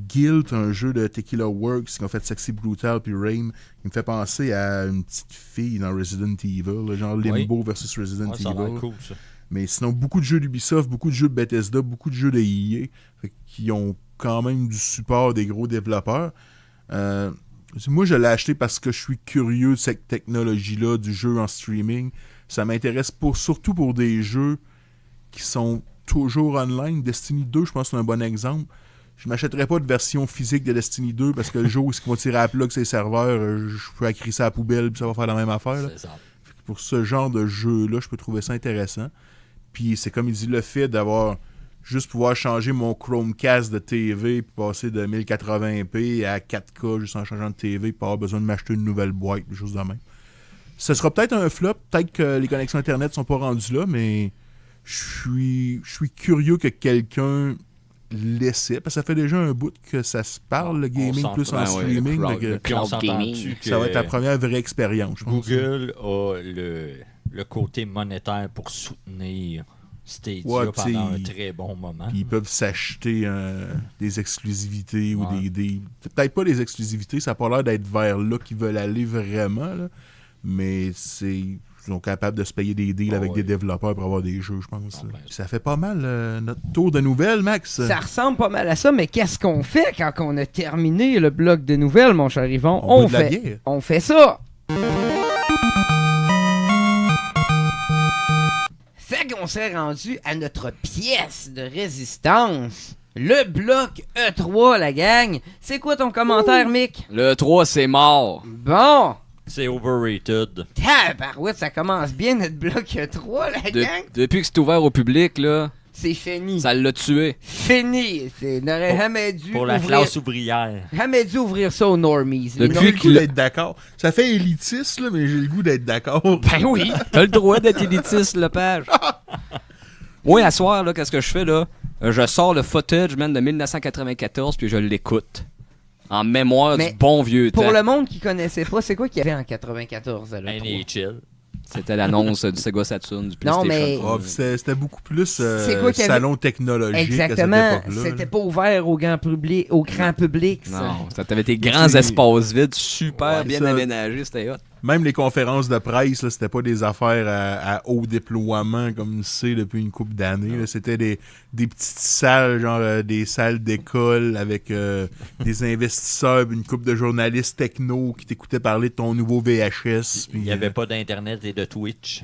Guilt, un jeu de Tequila Works qui ont fait Sexy Brutal puis Rain, qui me fait penser à une petite fille dans Resident Evil, genre Limbo versus Resident Evil. Ça a l'air cool, ça. Mais sinon, beaucoup de jeux d'Ubisoft, beaucoup de jeux de Bethesda, beaucoup de jeux de EA, qui ont quand même du support des gros développeurs. Moi, je l'ai acheté parce que je suis curieux de cette technologie-là, du jeu en streaming. Ça m'intéresse surtout pour des jeux qui sont toujours online. Destiny 2, je pense que c'est un bon exemple. Je m'achèterais pas de version physique de Destiny 2 parce que le jour où ils vont tirer à la plug ses serveurs, je peux acquérir ça à la poubelle puis ça va faire la même affaire. Là. Pour ce genre de jeu-là, je peux trouver ça intéressant. Puis c'est comme il dit, le fait d'avoir juste pouvoir changer mon Chromecast de TV puis passer de 1080p à 4K juste en changeant de TV puis pas avoir besoin de m'acheter une nouvelle boîte, juste de même. Ce sera peut-être un flop, peut-être que les connexions Internet sont pas rendues là, mais je suis curieux que quelqu'un l'essaie, parce que ça fait déjà un bout que ça se parle, le gaming plus en streaming. Le cloud gaming. Ça va être la première vraie expérience, je pense. Google a le côté monétaire pour soutenir Stadia pendant un très bon moment. Ils peuvent s'acheter des exclusivités ou des peut-être pas des exclusivités, ça n'a pas l'air d'être vers là qu'ils veulent aller vraiment, là, mais ils sont capables de se payer des deals avec des développeurs pour avoir des jeux, je pense. Ça fait pas mal notre tour de nouvelles, Max. Ça ressemble pas mal à ça, mais qu'est-ce qu'on fait quand on a terminé le bloc de nouvelles, mon cher Yvon? On fait ça! Fait qu'on s'est rendu à notre pièce de résistance. Le bloc E3, la gang. C'est quoi ton commentaire, Mick? Le 3, c'est mort. Bon. C'est overrated. Tabarouette, ça commence bien notre bloc E3, la gang. Depuis que c'est ouvert au public, là, C'est fini. ça l'a tué. Fini. N'aurait jamais dû Pour la ouvrir... classe ouvrière. Jamais dû ouvrir ça aux normies. Depuis Non. J'ai le goût d'être d'accord. Ça fait élitiste, là, mais j'ai le goût d'être d'accord. Ben oui, t'as le droit d'être élitiste, le page. Oui, à soir, là, qu'est-ce que je fais, là? Je sors le footage, man, de 1994, puis je l'écoute. En mémoire Mais du bon vieux temps. Pour le monde qui connaissait pas, c'est quoi qu'il y avait en 94 à l'E3? NHL. C'était l'annonce du Sega Saturn, du Non, PlayStation. mais- Ah, puis c'était beaucoup plus C'est quoi qu'il y avait- salon technologique Exactement. à cette époque-là. C'était pas ouvert au grand public, ça. Non, ça t'avait des grands C'est- espaces vides, super Ouais, bien ça- aménagés, c'était hot. Même les conférences de presse, là, c'était pas des affaires à haut déploiement comme c'est depuis une couple d'années. là. C'était des petites salles, genre des salles d'école avec des investisseurs, puis une couple de journalistes techno qui t'écoutaient parler de ton nouveau VHS. Il n'y avait pas d'Internet et de Twitch.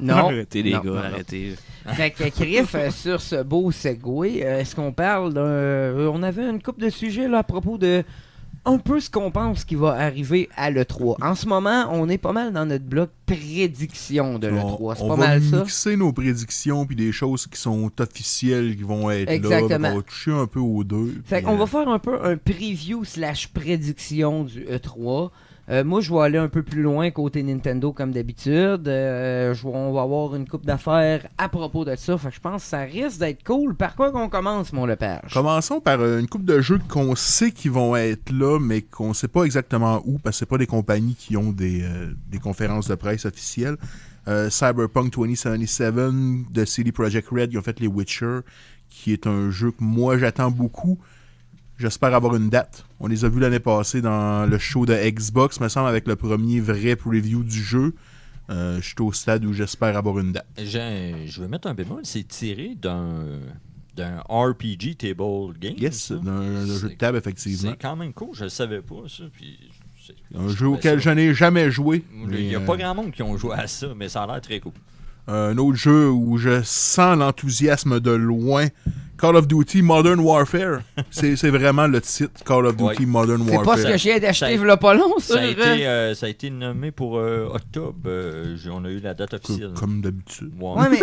Non. Arrêtez les Non, gars, non, non. arrêtez. Fait que Criff, sur ce beau segway, est-ce qu'on parle d'un... on avait une couple de sujets là, à propos de un peu ce qu'on pense qui va arriver à l'E3. En ce moment, on est pas mal dans notre bloc prédiction de l'E3. C'est on pas va mal ça. mixer nos prédictions puis des choses qui sont officielles qui vont être Exactement. là. On va toucher un peu aux deux. Fait puis, qu'on va faire un peu un preview / prédiction du E3. Moi, je vais aller un peu plus loin côté Nintendo comme d'habitude. On va avoir une coupe d'affaires à propos de ça. Fait que je pense que ça risque d'être cool. Par quoi qu'on commence, mon Lepage? Commençons par une couple de jeux qu'on sait qu'ils vont être là, mais qu'on sait pas exactement où, parce que c'est pas des compagnies qui ont des conférences de presse officielles. Cyberpunk 2077 de CD Projekt Red, qui ont fait les Witcher, qui est un jeu que moi j'attends beaucoup. J'espère avoir une date. On les a vus l'année passée dans le show de Xbox, me semble, avec le premier vrai preview du jeu. Je suis au stade où j'espère avoir une date. Je vais mettre un bémol. C'est tiré d'un RPG table game. Yes, ça. d'un jeu de C'est- table, effectivement. C'est quand même cool. Je le savais pas, ça. Puis Un jeu auquel je n'ai jamais joué. Il n'y a mais, pas grand monde qui ont joué à ça, mais ça a l'air très cool. Un autre jeu où je sens l'enthousiasme de loin. Call of Duty Modern Warfare. C'est vraiment le titre, Call of Duty Ouais. Modern C'est pas ce Warfare. que j'ai d'acheter, Ça- v'là pas long, ça. Ça a été nommé pour octobre. On a eu la date officielle. Comme d'habitude. Ouais. Ouais, mais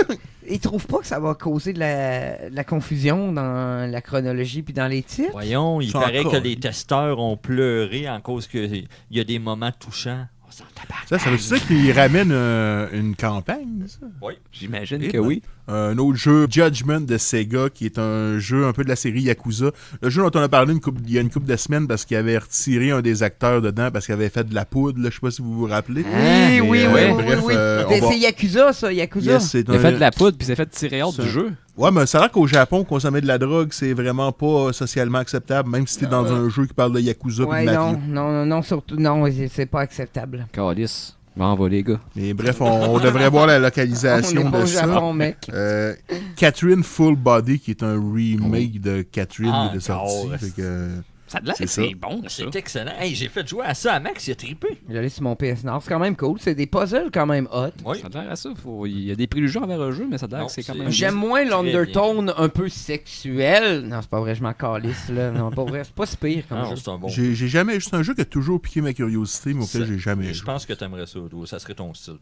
ils trouvent pas que ça va causer de la confusion dans la chronologie puis dans les titres? Voyons, il Ça paraît encore. que les testeurs ont pleuré en cause qu'il y a des moments touchants. On s'en tabac. Ça veut dire qu'ils ramènent une campagne, ça? Oui. J'imagine Et que ben, oui. Un autre jeu, Judgment de Sega, qui est un jeu un peu de la série Yakuza. Le jeu dont on a parlé il y a une couple de semaines parce qu'il avait retiré un des acteurs dedans parce qu'il avait fait de la poudre. Là, je sais pas si vous vous rappelez. Oui, Mais, oui, bref, oui. on va- C'est Yakuza, ça, Yakuza. Yes, c'est Il a fait de la poudre, puis il s'est fait tirer hors Ça- du jeu. Ouais, mais ça a l'air qu'au Japon, consommer de la drogue, c'est vraiment pas socialement acceptable, même si t'es dans un jeu qui parle de Yakuza Ouais, et de non, mafia. non, surtout, non, c'est pas acceptable. Calice. M'en va, les gars. Mais bref, on devrait voir la On localisation est pas de au ça. Japon, mec. Catherine Full Body, qui est un remake de Catherine qui est Encore, sorti. Fait que, Ça a l'air C'est que ça. c'est bon, ça. C'est excellent. Hey, j'ai fait jouer à ça à Max, il a trippé. J'allais sur mon PS Nord, c'est quand même cool. C'est des puzzles quand même hot. Oui. Ça a l'air à ça. Il y a des préjugés envers le jeu, mais ça a l'air Non, que c'est quand c'est- même. J'aime moins Très l'undertone un peu sexuel. Non, c'est pas vrai, je m'en calisse, là. Non, pas vrai, c'est pas si pire comme Non, jeu. c'est un bon. j'ai jamais. C'est un jeu qui a toujours piqué ma curiosité, mais auquel Ça- j'ai jamais Je joué. pense que t'aimerais ça, toi. Ça serait ton style.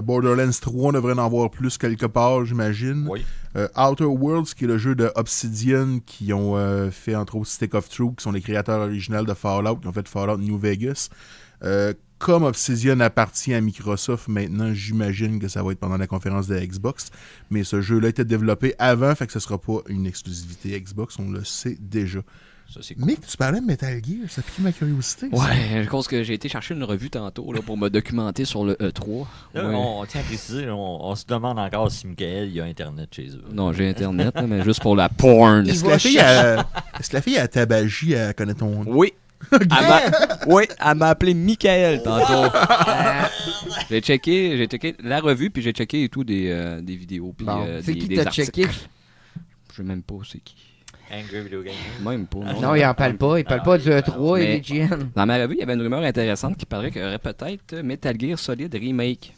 Borderlands 3, on devrait en voir plus quelque part, j'imagine. Oui. Outer Worlds, qui est le jeu de Obsidian, qui ont fait entre autres Stick of Truth, qui sont les créateurs originaux de Fallout, qui ont fait Fallout New Vegas. Comme Obsidian appartient à Microsoft, maintenant, j'imagine que ça va être pendant la conférence de Xbox. Mais ce jeu-là a été développé avant, fait que ce sera pas une exclusivité Xbox, on le sait déjà. Ça, c'est cool. Mick, tu parlais de Metal Gear, ça pique ma curiosité. ça. Ouais, je pense que j'ai été chercher une revue tantôt là, pour me documenter sur le E3. Là, Ouais. on tient à préciser, on se demande encore si Michael il y a Internet chez eux. Non, j'ai Internet, là, mais juste pour la porn. Il Est-ce que, va la fille a... Est-ce que la fille à Tabagie, elle connaît ton nom? Oui. Elle m'a appelé Michael tantôt. J'ai checké la revue, puis j'ai checké et tout des vidéos. Puis, Bon, c'est des, qui des t'a articles. checké? Je sais même pas c'est qui. Angry Video Game. Même pas. Non, il en parle pas. Il parle pas du E3 et Mais- des GN. Dans ma revue, il y avait une rumeur intéressante qui paraît qu'il y aurait peut-être Metal Gear Solid Remake.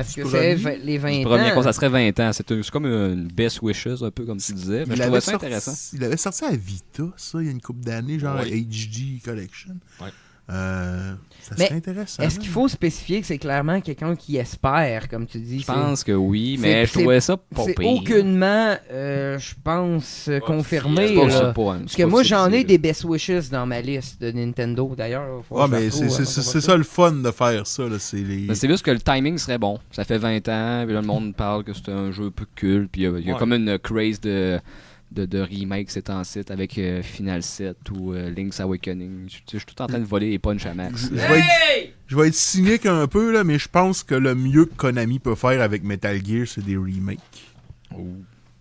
Parce que C'est c'est promis. les 20 Premier ans. coup, ça serait 20 ans. C'est comme une best wishes, un peu comme tu disais. Mais je trouvais ça intéressant. Il avait sorti à Vita, ça, il y a une couple d'années, genre Oui. HD Collection. Oui. Ça Mais serait intéressant. Est-ce qu'il faut spécifier que c'est clairement quelqu'un qui espère, comme tu dis? Je pense que oui, c'est- mais je c'est- trouvais ça pas C'est pire. aucunement, je pense, confirmé. C'est pas- là. c'est pas- Parce c'est que pas moi, j'en ai officiel. des best wishes dans ma liste de Nintendo, d'ailleurs. Faut Ouais, que je mais la retrouve, c'est ça le fun de faire ça. Là. C'est les... Mais c'est juste que le timing serait bon. Ça fait 20 ans, puis là, le monde parle que c'est un jeu un peu culte, puis il y a Ouais. comme une craze de remake ces temps-ci avec Final 7 ou Link's Awakening. Je suis tout en train de voler les punch à max. Je vais être cynique un peu, là, mais je pense que le mieux que Konami peut faire avec Metal Gear, c'est des remakes.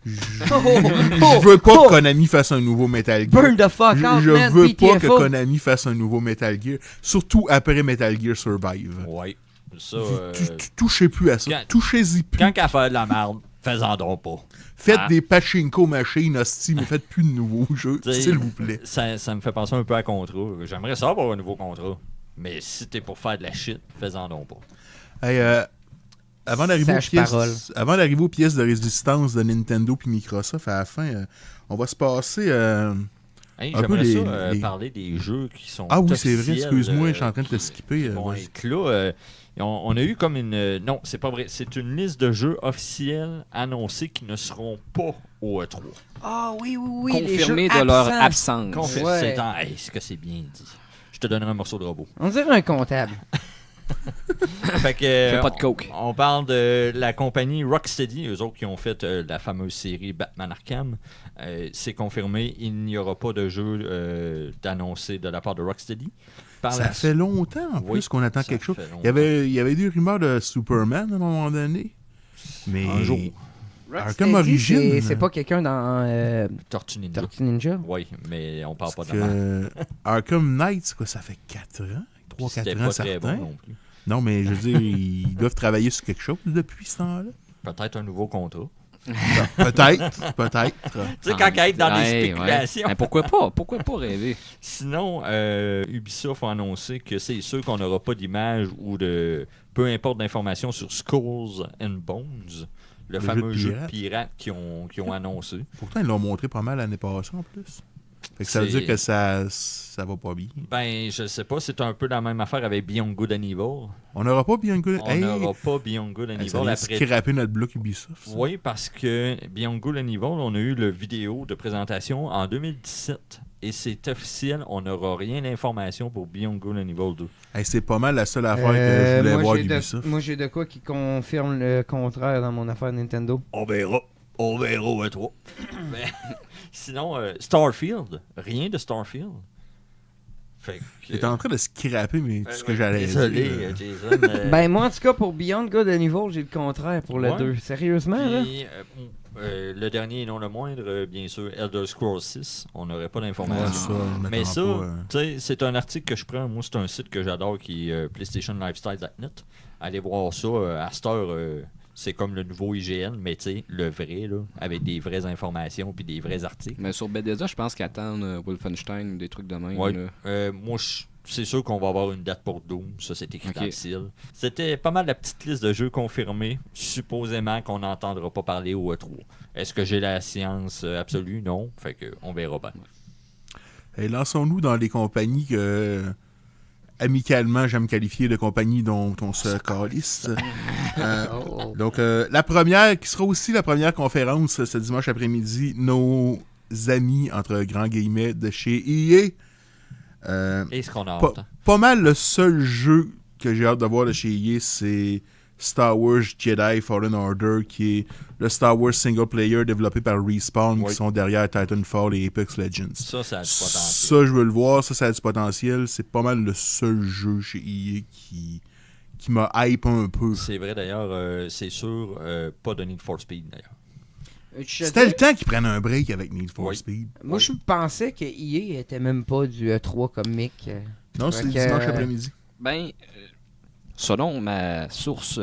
Je veux pas que Konami fasse un nouveau Metal Gear. Burn the fuck out, Je man, veux pas que BTFO. Konami fasse un nouveau Metal Gear. Surtout après Metal Gear Survive. Ouais. Ça, Touchez plus à ça. quand- Touchez-y plus. quand qu'à faire de la merde, fais-en donc pas. Faites Ah. des pachinko machines, hostie, mais faites plus de nouveaux jeux, T'sais, s'il vous plaît. Ça me fait penser un peu à contrat. J'aimerais ça avoir un nouveau contrat. Mais si t'es pour faire de la shit, fais-en donc pas. Hey, avant d'arriver Sage parole. aux pièces de résistance de Nintendo puis Microsoft, à la fin, on va se passer... Hey, un peu j'aimerais les- ça les- parler des jeux qui sont Ah oui, c'est vrai, officiels, excuse-moi, je suis en train de te qui- skipper. qui vont Vas-y. être là. On a eu comme une... Non, c'est pas vrai. C'est une liste de jeux officiels annoncés qui ne seront pas au E3. Ah oui, oui, oui. les Confirmé jeux de leur absents. absence. Ouais. Hey, c'est que c'est bien dit. Je te donnerai un morceau de robot. On dirait un comptable. Fait que, Fais pas de coke. On parle de la compagnie Rocksteady, eux autres qui ont fait la fameuse série Batman Arkham. C'est confirmé, il n'y aura pas de jeu d'annoncer de la part de Rocksteady. Par Ça la- fait longtemps, en Oui, plus, qu'on attend ça quelque chose. fait Il y avait des rumeurs de Superman à un moment donné. Mais... Un jour. Arkham Rocksteady, Origins. c'est pas quelqu'un dans Tortue Ninja. Tortue Ninja? Oui, mais on parle pas Parce de la marque. que Arkham Knight, c'est quoi, ça fait 4 ans? C'était 3-4 ans, pas très certains. bon non plus. Non, mais je veux dire, ils doivent travailler sur quelque chose depuis ce temps-là. Peut-être un nouveau contrat. Peut-être, peut-être. Tu sais, quand elle est dans des Ouais, spéculations. ouais. Mais pourquoi pas? Pourquoi pas rêver? Sinon, Ubisoft a annoncé que c'est sûr qu'on n'aura pas d'image ou de peu importe d'informations sur Skulls and Bones, le fameux jeu de pirates qu'ils ont annoncé. Pourtant, ils l'ont montré pas mal l'année passée en plus. Fait que ça veut C'est- dire que ça va pas bien. Ben, je sais pas, c'est un peu la même affaire avec Beyond Good and Evil. On n'aura pas bien good. On n'aura pas Beyond Good and Ça Evil vient après. scraper notre bloc Ubisoft. ça. Oui, parce que Beyond Good and Evil, on a eu le vidéo de présentation en 2017. Et c'est officiel, on n'aura rien d'information pour Beyond Good and Evil 2. Hey, c'est pas mal la seule affaire que je voulais voir d'Ubisoft. Moi, j'ai de quoi qui confirme le contraire dans mon affaire Nintendo. On verra. On verra au E3. Mais, sinon, Starfield. Rien de Starfield. Fait que... T'es en train de scraper mais tout ce que j'allais Désolé, dire. Jason. Ben, moi, en tout cas, pour Beyond Good and Evil, j'ai le contraire pour le Ouais. 2. Sérieusement, là? Puis, le dernier et non le moindre, bien sûr, Elder Scrolls 6. On n'aurait pas d'informations. Ouais, ça, on Mais attend ça, pas, tu sais, c'est un article que je prends. Moi, c'est un site que j'adore qui est PlayStationLifestyle.net. Allez voir ça. À cette heure, c'est comme le nouveau IGN, mais tu sais, le vrai, là, avec des vraies informations puis des vrais articles. Mais sur Bethesda, je pense qu'ils attendent Wolfenstein ou des trucs de même. Ouais. là. Moi, c'est sûr qu'on va avoir une date pour Doom. Ça, c'est écrit dans Ok. le ciel. C'était pas mal la petite liste de jeux confirmés, supposément qu'on n'entendra pas parler au E3. Est-ce que j'ai la science absolue? Non. Fait que on verra bien. Et lançons-nous dans les compagnies que, amicalement, j'aime qualifier de compagnies dont on se calisse. Oh. Donc, la première, qui sera aussi la première conférence ce dimanche après-midi, nos amis, entre grands guillemets, de chez EA. Et ce qu'on a Pas, hâte. Hein? pas mal le seul jeu que j'ai hâte de voir de chez EA, c'est Star Wars Jedi Fallen Order, qui est le Star Wars single player développé par Respawn, Oui. qui sont derrière Titanfall et Apex Legends. Ça a du potentiel. Ça, je veux le voir, ça a du potentiel. C'est pas mal le seul jeu chez EA qui m'a hype un peu. C'est vrai d'ailleurs, c'est sûr, pas de Need for Speed d'ailleurs. C'était le temps qu'ils prennent un break avec Need for Oui. Speed. Moi, je pensais que EA était même pas du E3 comme Mick. Non, c'était Fait que, dimanche après-midi. Ben, selon ma source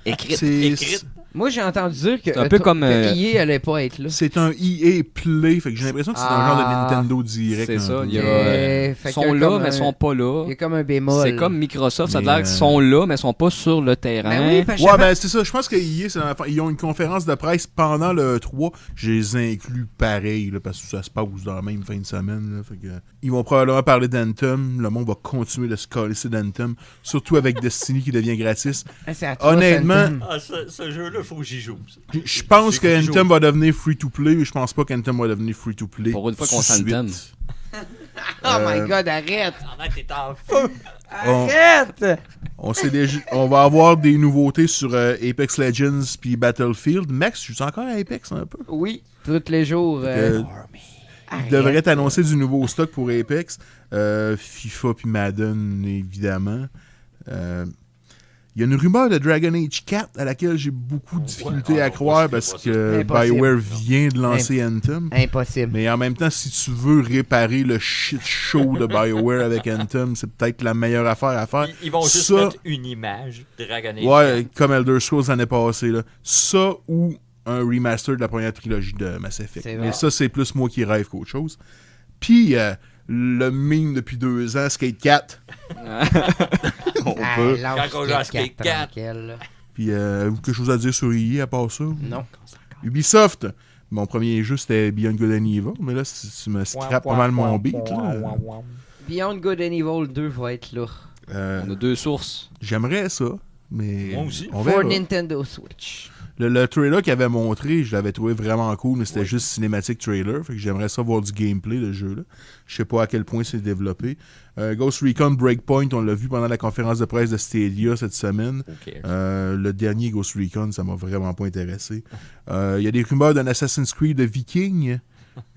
écrite, C'est- Écrite. Moi, j'ai entendu dire que C'est un peu comme, EA allait pas être là. C'est un EA Play, fait que j'ai l'impression que c'est un genre de Nintendo Direct. C'est un ça, peu. il y a, fait ils qu'il sont y a là, comme mais ils sont pas là. Il y a comme un bémol. C'est comme Microsoft, ça a Mais, l'air qu'ils sont là, mais ils sont pas sur le terrain. Ben oui, parce que Ouais, ben c'est ça. Je pense que EA, ils ont une conférence de presse pendant le 3. Je les inclus pareil, là, parce que ça se passe dans la même fin de semaine. Là, fait que, ils vont probablement parler d'Anthem. Le monde va continuer de se calisser d'Anthem. Surtout avec Destiny qui devient gratis. c'est à toi, Honnêtement, Phantom. Ah, ce jeu-là, faut que j'y joue. ça. Je pense C'est que quelque Anthem chose. va devenir free-to-play, mais je pense pas qu'Anthem va devenir free-to-play. Pour une fois qu'on tout de suite. s'entame. Oh my god, arrête! T'es en feu. Arrête! On va avoir des nouveautés sur Apex Legends puis Battlefield. Max, tu joues encore à Apex un peu? Oui, tous les jours. Il arrête. devrait t'annoncer du nouveau stock pour Apex. FIFA puis Madden, évidemment. Il y a une rumeur de Dragon Age 4 à laquelle j'ai beaucoup de difficultés à croire parce que Impossible. BioWare vient de lancer Anthem. Impossible. Mais en même temps, si tu veux réparer le shit show de BioWare avec Anthem, c'est peut-être la meilleure affaire à faire. Ils vont juste Ça- mettre une image de Dragon Age. Ouais, comme Elder Scrolls l'année passée. Là. Ça ou un remaster de la première trilogie de Mass Effect. C'est Mais vrai. ça, c'est plus moi qui rêve qu'autre chose. Puis, le meme depuis 2 ans, Skate 4. On peut. Lâche Quand on joue à Skate 4. tranquille, là. Puis, avez-vous quelque chose à dire sur EA à part ça? Non. Ubisoft. Mon premier jeu, c'était Beyond Good and Evil. Mais là, tu me scrapes pas mal mon beat. Là. Beyond Good and Evil 2 va être là. On a 2 sources. J'aimerais ça. Mais Moi aussi. on Pour verra. Nintendo Switch. Le trailer qu'il avait montré, je l'avais trouvé vraiment cool, mais c'était juste cinématique trailer. Fait que j'aimerais ça voir du gameplay de jeu-là. Je sais pas à quel point c'est développé. Ghost Recon Breakpoint, on l'a vu pendant la conférence de presse de Stadia cette semaine. Ok. Le dernier Ghost Recon, ça m'a vraiment pas intéressé. Il y a des rumeurs d'un Assassin's Creed de Viking.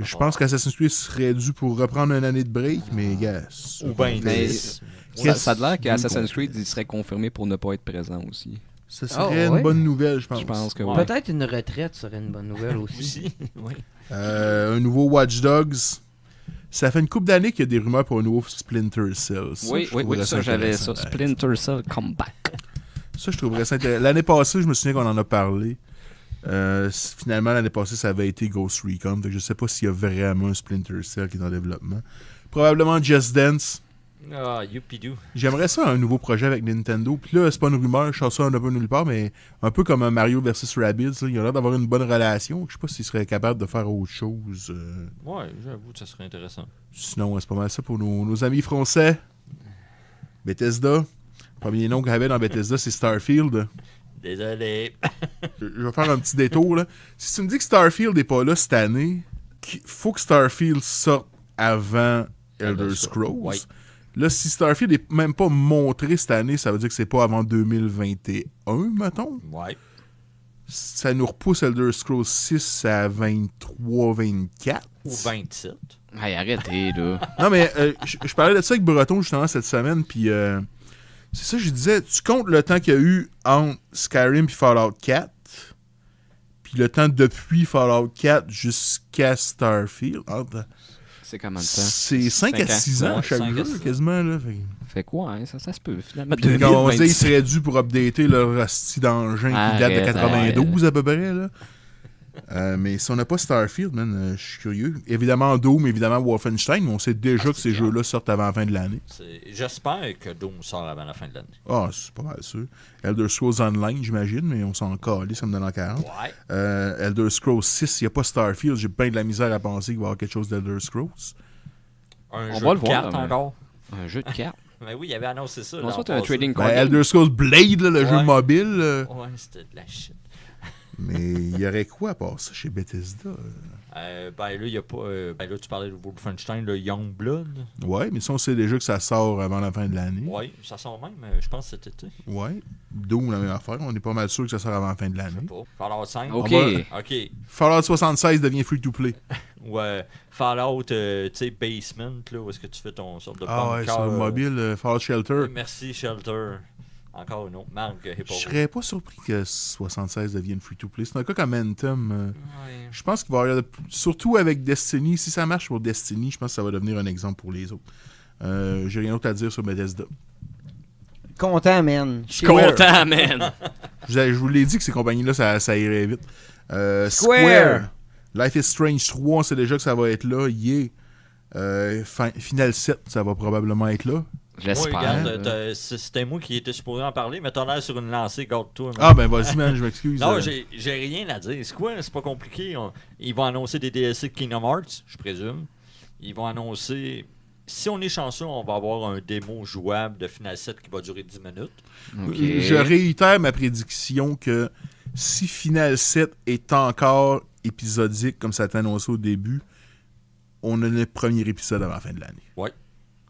Je pense qu'Assassin's Creed serait dû pour reprendre une année de break, mais gars. Ou ben Mais dix. ça a l'air qu'Assassin's Creed il serait confirmé pour ne pas être présent aussi. Ça serait ouais? une bonne nouvelle, je pense. Je pense que Ouais. oui. Peut-être une retraite serait une bonne nouvelle aussi. Aussi. Oui. Un nouveau Watch Dogs. Ça fait une couple d'années qu'il y a des rumeurs pour un nouveau Splinter Cell. Ça, Oui, je oui, trouverais oui, ça j'avais ça. intéressant. Splinter Cell Comeback. Ça, je trouverais ça intéressant. L'année passée, je me souviens qu'on en a parlé. Finalement, l'année passée, ça avait été Ghost Recon. Donc, je sais pas s'il y a vraiment un Splinter Cell qui est en développement. Probablement Just Dance. Ah, youpidou. J'aimerais ça un nouveau projet avec Nintendo. Puis là, c'est pas une rumeur, je sors ça un peu nulle part, mais un peu comme un Mario vs Rabbids. Là, il a l'air d'avoir une bonne relation. Je sais pas s'il serait capable de faire autre chose. Ouais, j'avoue que ça serait intéressant. Sinon, c'est pas mal ça pour nos amis français. Bethesda. Le premier nom qu'il y avait dans Bethesda, c'est Starfield. Désolé. Je vais faire un petit détour. Là. Si tu me dis que Starfield n'est pas là cette année, faut que Starfield sorte avant Elder Scrolls. Ouais. Là, si Starfield n'est même pas montré cette année, ça veut dire que c'est pas avant 2021, mettons. Ouais. Ça nous repousse Elder Scrolls 6 à 23-24. Ou 27. Hey, arrêtez, là. Non, mais je parlais de ça avec Breton justement cette semaine, puis c'est ça, je disais, tu comptes le temps qu'il y a eu entre Skyrim et Fallout 4, puis le temps depuis Fallout 4 jusqu'à Starfield. C'est comment de temps? C'est 5 à 6 ans Ouais, chaque 5 à jeu, 6 ans. quasiment. Là. Fait quoi, hein? Ça se peut, finalement. Quand on dit qu'il 2026. serait dû pour updater le rasti d'engin qui date de Arrête, 92 à peu près. Là. Mais si on n'a pas Starfield, man, je suis curieux. Évidemment Doom, évidemment Wolfenstein, mais on sait déjà que ces jeux-là sortent avant la fin de l'année. J'espère que Doom sort avant la fin de l'année. Ah, c'est pas mal sûr. Elder Scrolls Online, j'imagine, mais on s'en calisse, ça me donne en 40. Ouais. Elder Scrolls 6, il n'y a pas Starfield, j'ai bien de la misère à penser qu'il va y avoir quelque chose d'Elder Scrolls. Un On jeu va le de voir, cartes mais- encore. Un jeu de cartes. Mais oui, il avait annoncé ça. On l'an soit un passé. trading Ben, card. game. Elder Scrolls Blade, là, le jeu Ouais. mobile. Ouais, c'était de la shit. Mais il y aurait quoi à part ça chez Bethesda? Ben là, il y a pas. Ben là, tu parlais de Wolfenstein, le Youngblood. Ouais, mais ça, on sait déjà que ça sort avant la fin de l'année. Ouais, ça sort même, je pense, cet été. Ouais. Doom, la même affaire. On est pas mal sûr que ça sort avant la fin de Je sais l'année. pas. Fallout 5. OK. Ok. Fallout 76 devient free-to-play. Ouais. Fallout, tu sais, Basement, là, où est-ce que tu fais ton sorte de Ah ouais, bunker, sur le mobile, Fallout Shelter. Merci, Shelter. Encore une autre marque. Je serais pas surpris que 76 devienne free-to-play. C'est un cas comme Anthem. Ouais. Je pense qu'il va y avoir, surtout avec Destiny, si ça marche pour Destiny, je pense que ça va devenir un exemple pour les autres. J'ai rien d'autre à dire sur Bethesda. Content, man. Je suis content, man. Je vous l'ai dit que ces compagnies-là, ça irait vite. Square. Life is Strange 3, on sait déjà que ça va être là. Final 7, ça va probablement être là. Moi, J'espère. regarde, c'était moi qui étais supposé en parler, mais t'as l'air sur une lancée, garde-toi. man. Ah, ben vas-y, man, je m'excuse. Non, j'ai rien à dire. C'est quoi? C'est pas compliqué. Ils vont annoncer des DLC de Kingdom Hearts, je présume. Ils vont annoncer... Si on est chanceux, on va avoir un démo jouable de Final 7 qui va durer 10 minutes. Ok. Je réitère ma prédiction que si Final 7 est encore épisodique, comme ça a été annoncé au début, on a le premier épisode avant la fin de l'année.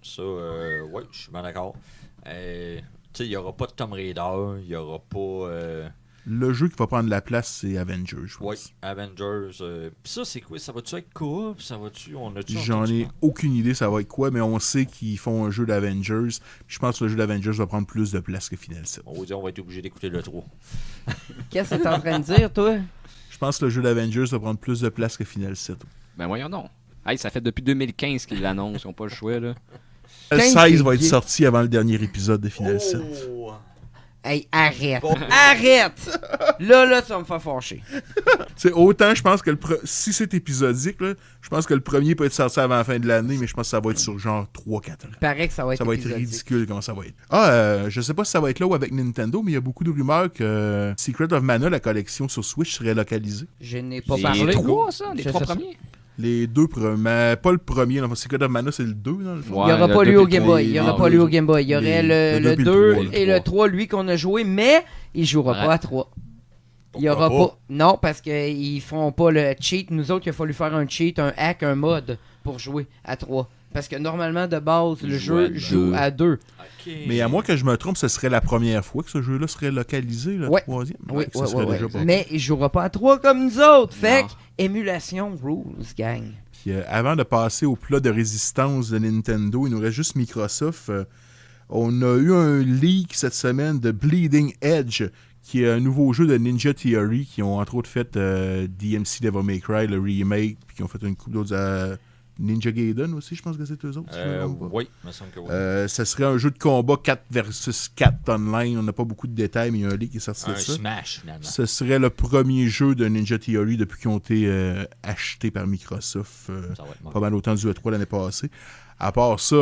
Ça, ouais, je suis bien d'accord. Tu sais, il n'y aura pas de Tomb Raider, il n'y aura pas... Le jeu qui va prendre la place, c'est Avengers, je pense. Ouais, Avengers. Pis ça, c'est quoi? Ça va-tu être coop? Ça va-tu... J'en ai aucune idée ça va être quoi, mais on sait qu'ils font un jeu d'Avengers. Je pense que le jeu d'Avengers va prendre plus de place que Final 7. On va dire on va être obligé d'écouter le 3. Qu'est-ce que t'es en train de dire, toi? Je pense que le jeu d'Avengers va prendre plus de place que Final 7. Ben voyons donc. Hey, ça fait depuis 2015 qu'ils l'annoncent, ils n'ont pas le choix, là. Le 15 16 va être février. sorti avant le dernier épisode de Final 7. Hey, arrête! Bon. Arrête! Là, ça va me faire fâcher. C'est autant, je pense que si c'est épisodique, là, je pense que le premier peut être sorti avant la fin de l'année, mais je pense que ça va être sur genre 3-4 ans. Il paraît que ça va être Ça va être épisodique. ridicule comment ça va être. Je sais pas si ça va être là ou avec Nintendo, mais il y a beaucoup de rumeurs que Secret of Mana, la collection sur Switch, serait localisée. Je n'ai pas Les parlé. trois, ça, les Je trois sais ça. premiers. Les deux premiers, pas le premier, là, Secret of Mana, c'est le 2 dans le fond. Il n'y aura le pas deux lui au puis le Game trois, Boy. Il n'y aura ah, pas oui. lui au Game Boy. Il y aurait le le deux puis le 2 trois, le et le 3. 3, lui, qu'on a joué, mais il jouera Ouais. pas à 3. Il y aura Pourquoi pas. Non, parce qu'ils font pas le cheat. Nous autres, il a fallu faire un cheat, un hack, un mod pour jouer à 3. Parce que normalement, de base, le jeu joue à 2. Mais à moins que je me trompe, ce serait la première fois que ce jeu-là serait localisé, le Ouais. troisième. Oui, ça serait déjà pas. Mais il jouera pas à 3 comme nous autres. Fait Non. que, émulation rules, gang. Puis, avant de passer au plat de résistance de Nintendo, il nous reste juste Microsoft. On a eu un leak cette semaine de Bleeding Edge, qui est un nouveau jeu de Ninja Theory, qui ont entre autres fait DMC Devil May Cry, le remake, puis qui ont fait une couple d'autres... Ninja Gaiden aussi, je pense que c'est eux autres. si je me trompe pas. Oui, il me semble que oui. Ça serait un jeu de combat 4 versus 4 online. On n'a pas beaucoup de détails, mais il y a un leak qui est sorti de Un ça. Smash, finalement. Ce serait le premier jeu de Ninja Theory depuis qu'ils ont été achetés par Microsoft. Ça va être Pas mauvais. mal autant du E3 l'année passée. À part ça,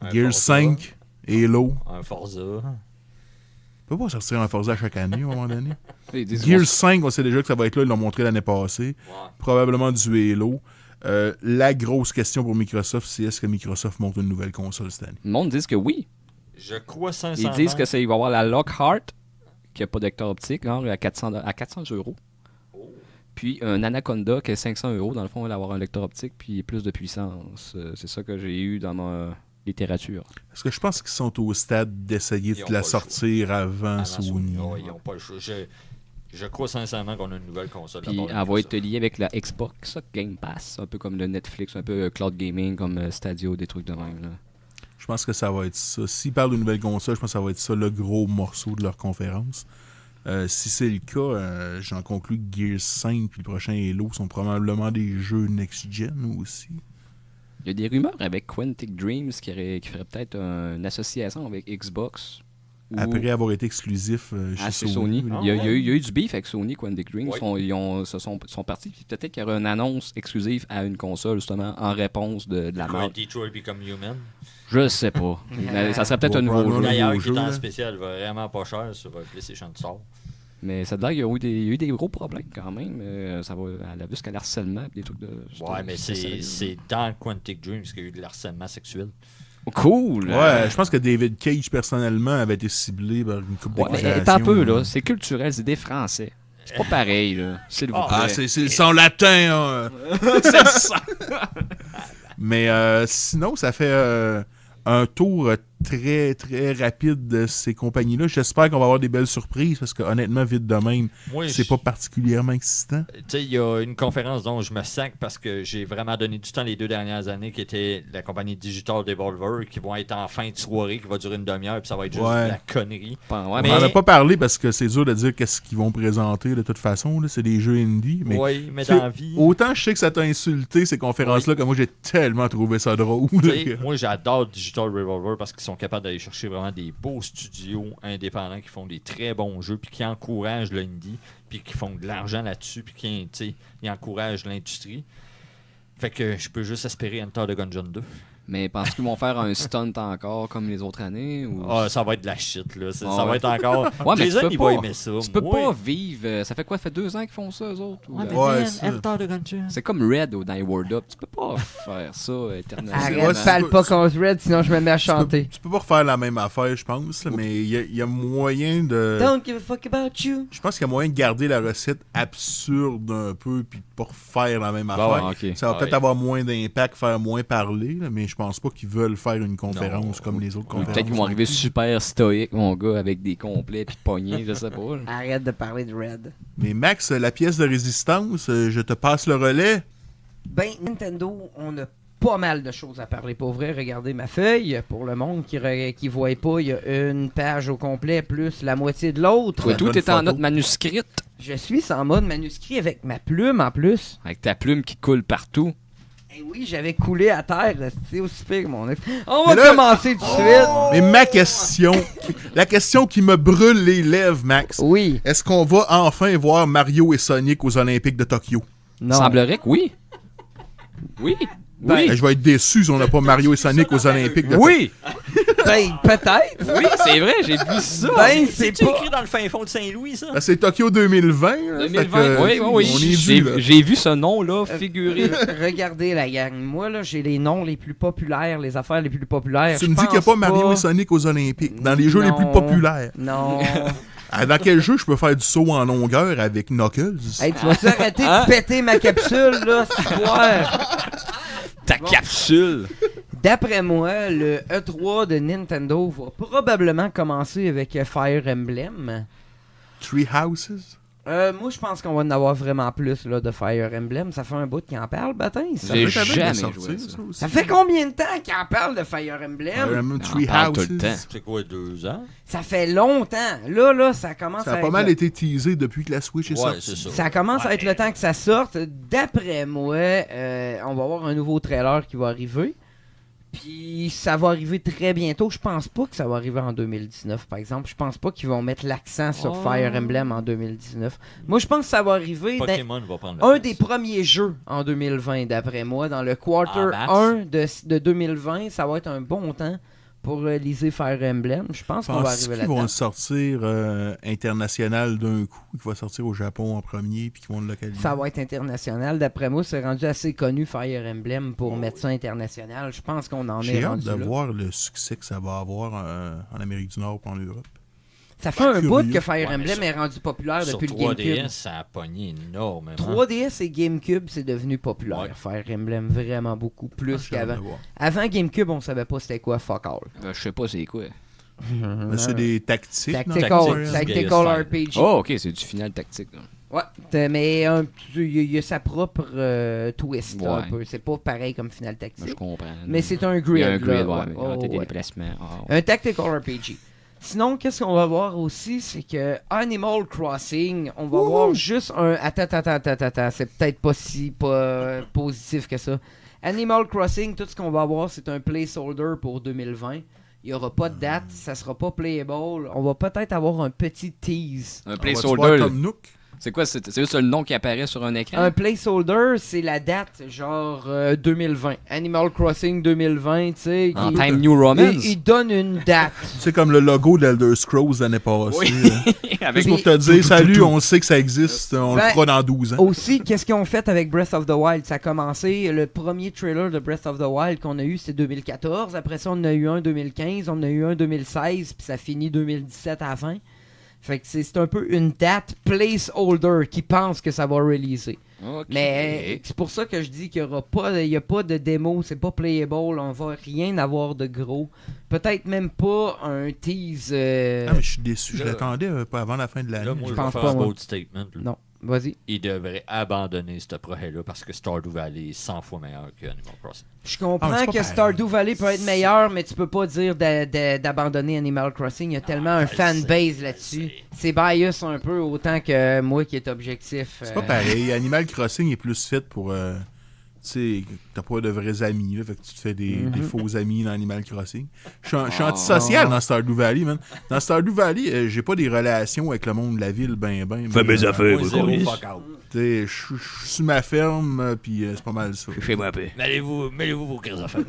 Un Gears Forza. 5, Halo. Un Forza. On peut pas sortir un Forza chaque année à un moment donné. Ils disent, Gears 5, on sait déjà que ça va être là. Ils l'ont montré l'année passée. Ouais. Probablement du Halo. La grosse question pour Microsoft, c'est est-ce que Microsoft monte une nouvelle console cette année? Le monde dit que oui. Je crois Ils sincèrement... disent que il va y avoir la Lockhart, qui n'a pas de lecteur optique, hein, à 400 €. Puis un Anaconda qui est 500 €. Dans le fond, il va avoir un lecteur optique puis plus de puissance. C'est ça que j'ai eu dans ma littérature. Parce que je pense qu'ils sont au stade d'essayer Ils ont de la pas le sortir avant Avant Sony. Ouais, ils n'ont pas le choix. Je crois sincèrement qu'on a une nouvelle console. Puis à part elle de va être Microsoft. liée avec la Xbox Game Pass, un peu comme le Netflix, un peu cloud gaming comme Stadio, des trucs de même. Là. Je pense que ça va être ça. S'ils parlent d'une nouvelle console, je pense que ça va être ça le gros morceau de leur conférence. Si c'est le cas, j'en conclus que Gears 5 puis le prochain Halo sont probablement des jeux next-gen aussi. Il y a des rumeurs avec Quantic Dreams qui ferait peut-être une association avec Xbox. ou Après avoir été exclusif chez chez Sony. Sony. Ah, Il y a ouais. eu du beef avec Sony, Quantic Dreams. Ouais. Ils sont partis. Puis peut-être qu'il y aura une annonce exclusive à une console, justement, en réponse de la Quoi, merde. Detroit Become Human. Je sais pas. Mais ça serait peut-être un nouveau Probablement. jeu. D'ailleurs, nouveau qui est jeu, en là. spécial, vraiment pas cher sur PlayStation Store. Mais ça a l'air qu'il y a eu des gros problèmes quand même. Ça va à la vue qu'à l'harcèlement des trucs de. Ouais, mais c'est dans Quantic Dreams qu'il y a eu de l'harcèlement sexuel. Cool! Ouais, je pense que David Cage, personnellement, avait été ciblé par une couple Ouais, mais d'accusations. attends un peu, là. C'est culturel, c'est des Français. C'est pas pareil, là. S'il vous plaît. Ah, c'est le son latin, c'est ça! Mais sinon, ça fait un tour très, très rapide de ces compagnies-là. J'espère qu'on va avoir des belles surprises parce que, honnêtement, vite de même, Moi, c'est pas particulièrement excitant. Tu sais, il y a une conférence dont je me sac parce que j'ai vraiment donné du temps les 2 dernières années qui était la compagnie Digital Devolver qui vont être en fin de soirée, qui va durer une demi-heure puis ça va être juste Ouais. de la connerie. Ouais, On Mais- n'en a pas parlé parce que c'est dur de dire qu'est-ce qu'ils vont présenter de toute façon. Là. C'est des jeux indie. Mais Oui, mais tu sais, dans la vie... autant je sais que ça t'a insulté ces conférences-là que moi j'ai tellement trouvé ça drôle. Tu sais, que- moi, j'adore Digital Revolver parce qu'ils sont capables d'aller chercher vraiment des beaux studios indépendants qui font des très bons jeux, puis qui encouragent l'indie, puis qui font de l'argent là-dessus, puis qui ils encouragent l'industrie. Fait que je peux juste espérer Enter the Gungeon 2. Mais penses-tu qu'ils vont faire un stunt encore comme les autres années? Ou... Ah, ça va être de la shit, là. Ça Ah va ouais. être encore... Ouais, mais Jason, tu peux il pas. va aimer ça. Tu peux Moi, pas vivre... Ça fait quoi? Ça fait 2 ans qu'ils font ça, eux autres? Ou, Ouais, mais Ouais, man, ça. Enter the Gungeon. C'est comme Red dans les World Up. Tu peux pas faire ça éternellement. Arrête, Ouais, c'est parle pas- pas contre Red, sinon je me mets à chanter. Tu peux pas refaire la même affaire, je pense, là, mais il y a moyen de... Don't give a fuck about you. Je pense qu'il y a moyen de garder la recette absurde un peu, puis de pas refaire la même Bah affaire. ouais, ok. Ça va Ah peut-être ouais. avoir moins d'impact, faire moins parler, là, mais je pense pas qu'ils veulent faire une conférence Non. comme les autres Ou conférences. peut-être qu'ils vont arriver super stoïques, mon gars, avec des complets puis poignées, je sais pas. là. Arrête de parler de Red. Mais Max, la pièce de résistance, je te passe le relais. Ben, Nintendo, on a pas mal de choses à parler. Pour vrai, regardez ma feuille. Pour le monde qui voit pas, il y a une page au complet plus la moitié de l'autre. Toi, tout bonne est en photo. note manuscrite, Je suis en mode manuscrit avec ma plume en plus. avec ta plume qui coule partout. Et oui, j'avais coulé à terre. C'est aussi pire que mon ex. On Mais va là- commencer tout de suite. Mais ma question, la question qui me brûle les lèvres, Max, Oui. est-ce qu'on va enfin voir Mario et Sonic aux Olympiques de Tokyo? Non. Semblerait que oui. Oui. Oui. Je vais être déçu si on n'a pas Mario et Sonic aux Olympiques de Tokyo. Oui. Ben, peut-être. Oui, c'est vrai, j'ai vu ça. Ben, c'est C'est pas... écrit dans le fin fond de Saint-Louis, ça? Ben, c'est Tokyo 2020. là, fait 2020, que, oui, oui, On oui. est dû, là. J'ai vu ce nom-là figurer. Regardez la gang. Moi, là, j'ai les noms les plus populaires, les affaires les plus populaires. Tu Je me dis qu'il n'y a pense pas Mario et Sonic aux Olympiques, dans les jeux les plus Non. populaires. Non. Ah, dans quel jeu je peux faire du saut en longueur avec Knuckles? Hey, tu vas arrêter Hein? de péter ma capsule, là, ce soir. Ta capsule. D'après moi, le E3 de Nintendo va probablement commencer avec Fire Emblem. Three Houses? Moi, je pense qu'on va en avoir vraiment plus là, de Fire Emblem. Ça fait un bout qu'ils en parlent, Baptiste. Ça J'ai fait jamais sortir, joué à ça. aussi. Ça fait combien de temps qu'ils en parlent de Fire Emblem? Three On parle tout Houses. le temps. C'est quoi, 2 ans? Ça fait longtemps. Là, ça commence Ça à a pas être mal le- été teasé depuis que la Switch est Ouais, sortie. c'est ça. Ça commence à être le temps que ça sorte. D'après moi, on va avoir un nouveau trailer qui va arriver. Puis ça va arriver très bientôt. Je pense pas que ça va arriver en 2019, par exemple. Je pense pas qu'ils vont mettre l'accent sur Oh. Fire Emblem en 2019. Moi, je pense que ça va arriver dans Pokémon va prendre la un place. des premiers jeux en 2020, d'après moi. Dans le quarter Ah, 1 de 2020, ça va être un bon temps pour réaliser Fire Emblem. Je pense qu'on va Penses-tu arriver qu'ils vont là-dedans. le sortir international d'un coup, qu'il va sortir au Japon en premier, puis qu'ils vont le localiser? Ça va être international. D'après moi, c'est rendu assez connu Fire Emblem pour mettre ça international. Je pense qu'on en est J'ai hâte rendu de là. voir le succès que ça va avoir en Amérique du Nord et en Europe. Ça fait un Curieux. bout que Fire Ouais, mais Emblem sur- est rendu populaire Sur depuis le GameCube. 3DS, ça a pogné énormément. 3DS et GameCube, c'est devenu populaire. Ouais. Fire Emblem, vraiment beaucoup plus J'ai hâte qu'avant. de voir. Avant GameCube, on savait pas c'était quoi fuck all. Je sais pas c'est quoi. Mais c'est des tactiques. non? Tactical Tactics, Tactical Style. RPG. Oh, ok, c'est du final tactique. là. Ouais, mais il y a sa propre twist là, Ouais. un peu. C'est pas pareil comme Final Moi, je Tactique. comprends. Mais c'est un Il grid. y a un grid, là, ouais. ouais. mais Oh, des ouais. déplacements. Ah, ouais. Un Tactical RPG. Sinon, qu'est-ce qu'on va voir aussi, c'est que Animal Crossing, on va voir juste un... Attends, c'est peut-être pas si positif que ça. Animal Crossing, tout ce qu'on va avoir, c'est un placeholder pour 2020. Il n'y aura pas de date, ça sera pas playable. On va peut-être avoir un petit tease. Un On va-tu voir placeholder. comme Nook? C'est quoi? C'est juste le nom qui apparaît sur un écran? Un placeholder, c'est la date, genre 2020. Animal Crossing 2020, tu sais. En il- Time New Roman? il donne une date. C'est comme le logo d'Elder Scrolls l'année passée. Oui. là. Avec Juste pour te dire, salut, on sait que ça existe, on Ben, le fera dans 12 ans. Aussi, qu'est-ce qu'ils ont fait avec Breath of the Wild? Ça a commencé, le premier trailer de Breath of the Wild qu'on a eu, c'est 2014. Après ça, on en a eu un 2015, on en a eu un 2016, puis ça finit 2017 à la fin. Fait que c'est un peu une date placeholder qui pense que ça va releaser. Ok. Mais c'est pour ça que je dis qu'il n'y a pas de démo, c'est pas playable, on va rien avoir de gros. Peut-être même pas un tease. Ah, mais je suis déçu, je Là- l'attendais pas avant la fin de l'année. Là, moi, je vais pense faire pas, un moi. bold statement. là. Non, vas-y. Ils devraient abandonner ce projet-là parce que Stardew Valley est 100 fois meilleur que Animal Crossing. Je comprends Ah, c'est pas que pareil. Stardew Valley peut être meilleur, mais tu peux pas dire d'abandonner Animal Crossing. Il y a tellement un je fanbase sais, là-dessus. je C'est bias un peu autant que moi qui est objectif. C'est pas pareil. Animal Crossing est plus fait pour sais, t'as pas de vrais amis, là, fait que tu te fais des faux amis dans Animal Crossing. Je suis antisocial dans Stardew Valley, man. Dans Stardew Valley, j'ai pas des relations avec le monde de la ville, Fais mes affaires, Zéro moi, fuck out. Je suis sur ma ferme, puis c'est pas mal ça. Fais-moi paix. Mêlez-vous vos crises affaires.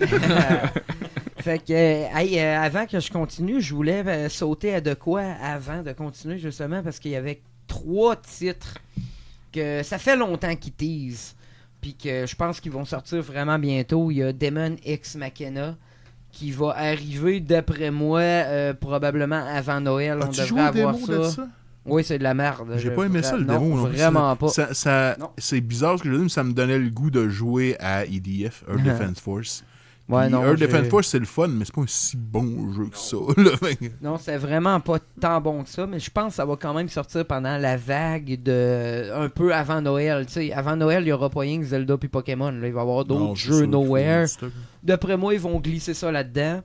Fait que, avant que je continue, je voulais sauter à de quoi avant de continuer, justement, parce qu'il y avait 3 titres que ça fait longtemps qu'ils teasent, puis que je pense qu'ils vont sortir vraiment bientôt. Il y a Demon X Machina qui va arriver, d'après moi, probablement avant Noël. As-tu On joué devrait au avoir démo de ça. ça? Oui, c'est de la merde. J'ai pas aimé ça, le Non, démo. Non, vraiment pas. Non. C'est bizarre ce que je dis, mais ça me donnait le goût de jouer à EDF, Earth Defense Force. Ouais, Puis non, Earth Defense Force, c'est le fun, mais c'est pas un si bon jeu que ça. Là. Non, c'est vraiment pas tant bon que ça, mais je pense que ça va quand même sortir pendant la vague de un peu avant Noël. T'sais, avant Noël, il y aura pas rien que Zelda puis Pokémon. Là. Il va y avoir d'autres Non, c'est jeux sûr, Nowhere. faut du stock. D'après moi, ils vont glisser ça là-dedans.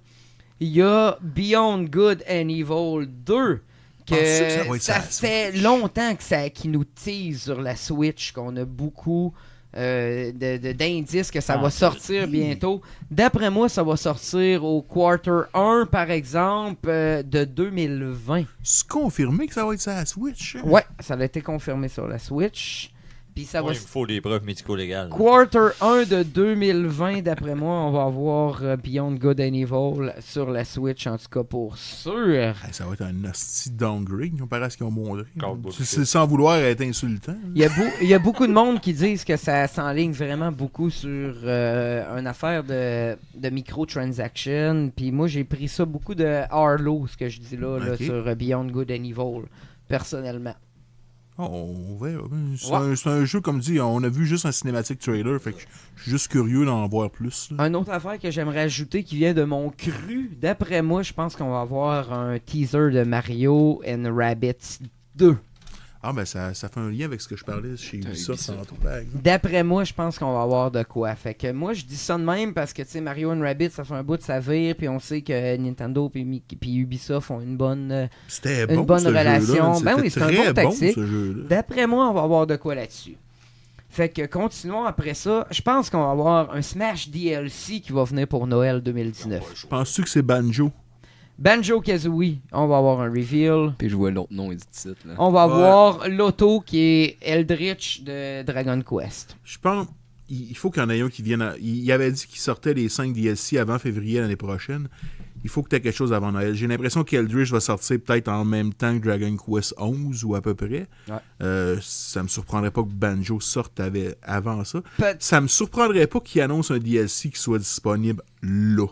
Il y a Beyond Good and Evil 2. Que Penses-tu que ça va être ça sur la fait longtemps qu'ils nous tease sur la Switch, qu'on a beaucoup d'indices que ça va sortir bientôt. D'après moi, ça va sortir au quarter 1, par exemple, de 2020. C'est confirmé que ça va être ça à la Switch? Ouais, ça a été confirmé sur la Switch. Puis ça Moi, va... il me faut des preuves médico-légales. Quarter 1 de 2020, d'après moi, on va avoir Beyond Good and Evil sur la Switch, en tout cas pour sûr. Hey, ça va être un hostie downgrade comparé à ce qu'ils ont montré. Cowboy C'est sans vouloir être insultant. Il y a beaucoup de monde qui disent que ça s'enligne vraiment beaucoup sur une affaire de microtransactions. Puis moi, j'ai pris ça beaucoup de Arlo, ce que je dis là, Ok. sur Beyond Good and Evil, personnellement. Oh, on verra. C'est un jeu, comme dit, on a vu juste un cinématique trailer, fait que je suis juste curieux d'en voir plus. Là. Une autre affaire que j'aimerais ajouter qui vient de mon cru, d'après moi, je pense qu'on va avoir un teaser de Mario and Rabbids 2. Ah, ben ça fait un lien avec ce que je parlais chez Ubisoft tantôt, par exemple. D'après moi, je pense qu'on va avoir de quoi. Fait que moi, je dis ça de même parce que, tu sais, Mario and Rabbids, ça fait un bout de sa vire, puis on sait que Nintendo puis Ubisoft ont une bonne C'était une bon, bonne ce jeu-là. relation. Ben oui, c'est un très bon tactique. ce jeu-là. D'après moi, on va avoir de quoi là-dessus. Fait que continuons après ça. Je pense qu'on va avoir un Smash DLC qui va venir pour Noël 2019. Penses-tu que c'est Banjo? Banjo-Kazooie, on va avoir un reveal. Puis je vois l'autre nom et du titre. Là. On va avoir l'auto qui est Eldritch de Dragon Quest. Je pense il faut qu'il y en ait un qui vienne. Il avait dit qu'il sortait les 5 DLC avant février l'année prochaine. Il faut que tu aies quelque chose avant Noël. J'ai l'impression qu'Eldritch va sortir peut-être en même temps que Dragon Quest 11 ou à peu près. Ouais. Ça me surprendrait pas que Banjo sorte avant ça. Peut- Ça me surprendrait pas qu'il annonce un DLC qui soit disponible là.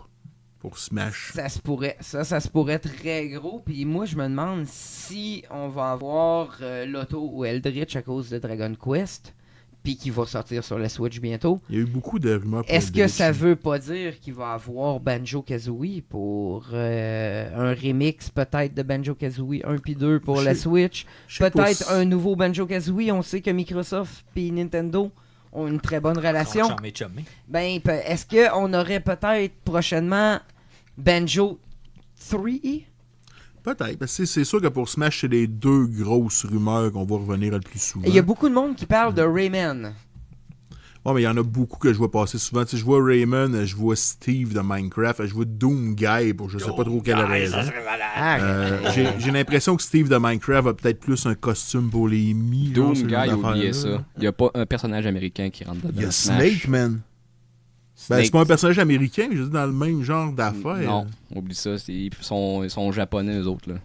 Pour Smash. Ça se pourrait. Ça se pourrait très gros. Puis moi, je me demande si on va avoir l'auto ou Eldritch à cause de Dragon Quest, puis qui va sortir sur la Switch bientôt. Il y a eu beaucoup de rumeurs pour Est-ce que Eldritch. ça veut pas dire qu'il va avoir Banjo-Kazooie pour un remix peut-être de Banjo-Kazooie 1 puis 2 pour la Switch? Je sais Peut-être pas un nouveau Banjo-Kazooie. On sait que Microsoft puis Nintendo ont une très bonne relation. Chumé. Ben, est-ce qu'on aurait peut-être prochainement Banjo 3? Peut-être. Parce que c'est sûr que pour Smash, c'est les 2 grosses rumeurs qu'on va revenir le plus souvent. Il y a beaucoup de monde qui parle de Rayman. Ouais, mais il y en a beaucoup que je vois passer souvent. Tu sais, je vois Rayman, je vois Steve de Minecraft, je vois Doom Guy pour je sais pas trop quelle raison. J'ai l'impression que Steve de Minecraft a peut-être plus un costume pour les mi. Doom genre, ce Guy, genre oubliez d'affaires-là. ça. Il n'y a pas un personnage américain qui rentre dedans. Il y a Smash. Snake, man. Ben, Snake, c'est pas un personnage américain, mais je dis dans le même genre d'affaires. Non, oublie ça. Ils sont japonais, eux autres. Là.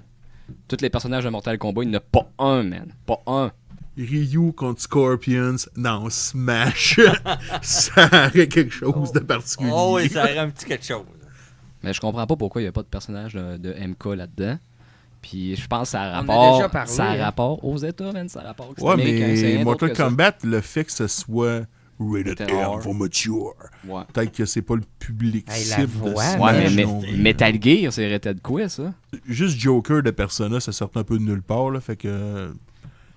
Tous les personnages de Mortal Kombat, il n'y en a pas un, man. Pas un. Ryu contre Scorpions, non, Smash. Ça aurait quelque chose de particulier. Oh oui, ça aurait un petit quelque chose. Mais je comprends pas pourquoi il n'y a pas de personnage de MK là-dedans. Puis je pense que ça a On a rapport, déjà parlé, ça a hein. rapport aux États, man. Ça a rapport que c'est Ouais, américain, c'est mais rien Mortal d'autre que ça. Kombat, le fait que ce soit rated Terror. R for mature, Ouais. peut-être que c'est pas le public Hey, la cible de voix, Smash Ouais, mais non plus. Metal Gear, c'est rated quoi, ça? Juste Joker de Persona, ça sort un peu de nulle part, là, fait que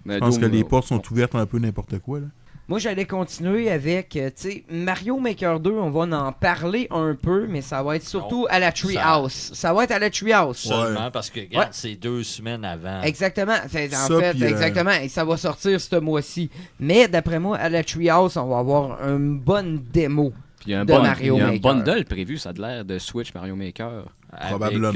Mais je pense Doom, que les portes sont ouvertes un peu n'importe quoi. Là. Moi, j'allais continuer avec, tu sais, Mario Maker 2, on va en parler un peu, mais ça va être surtout à la Treehouse. Ça va être à la Treehouse. Seulement parce que, regarde, c'est 2 semaines avant. Exactement. En fait, puis, exactement. Et ça va sortir ce mois-ci. Mais d'après moi, à la Treehouse, on va avoir une bonne démo. Puis il y a un, de Mario il y a un Maker. bundle prévu, ça a l'air de Switch Mario Maker. Probablement.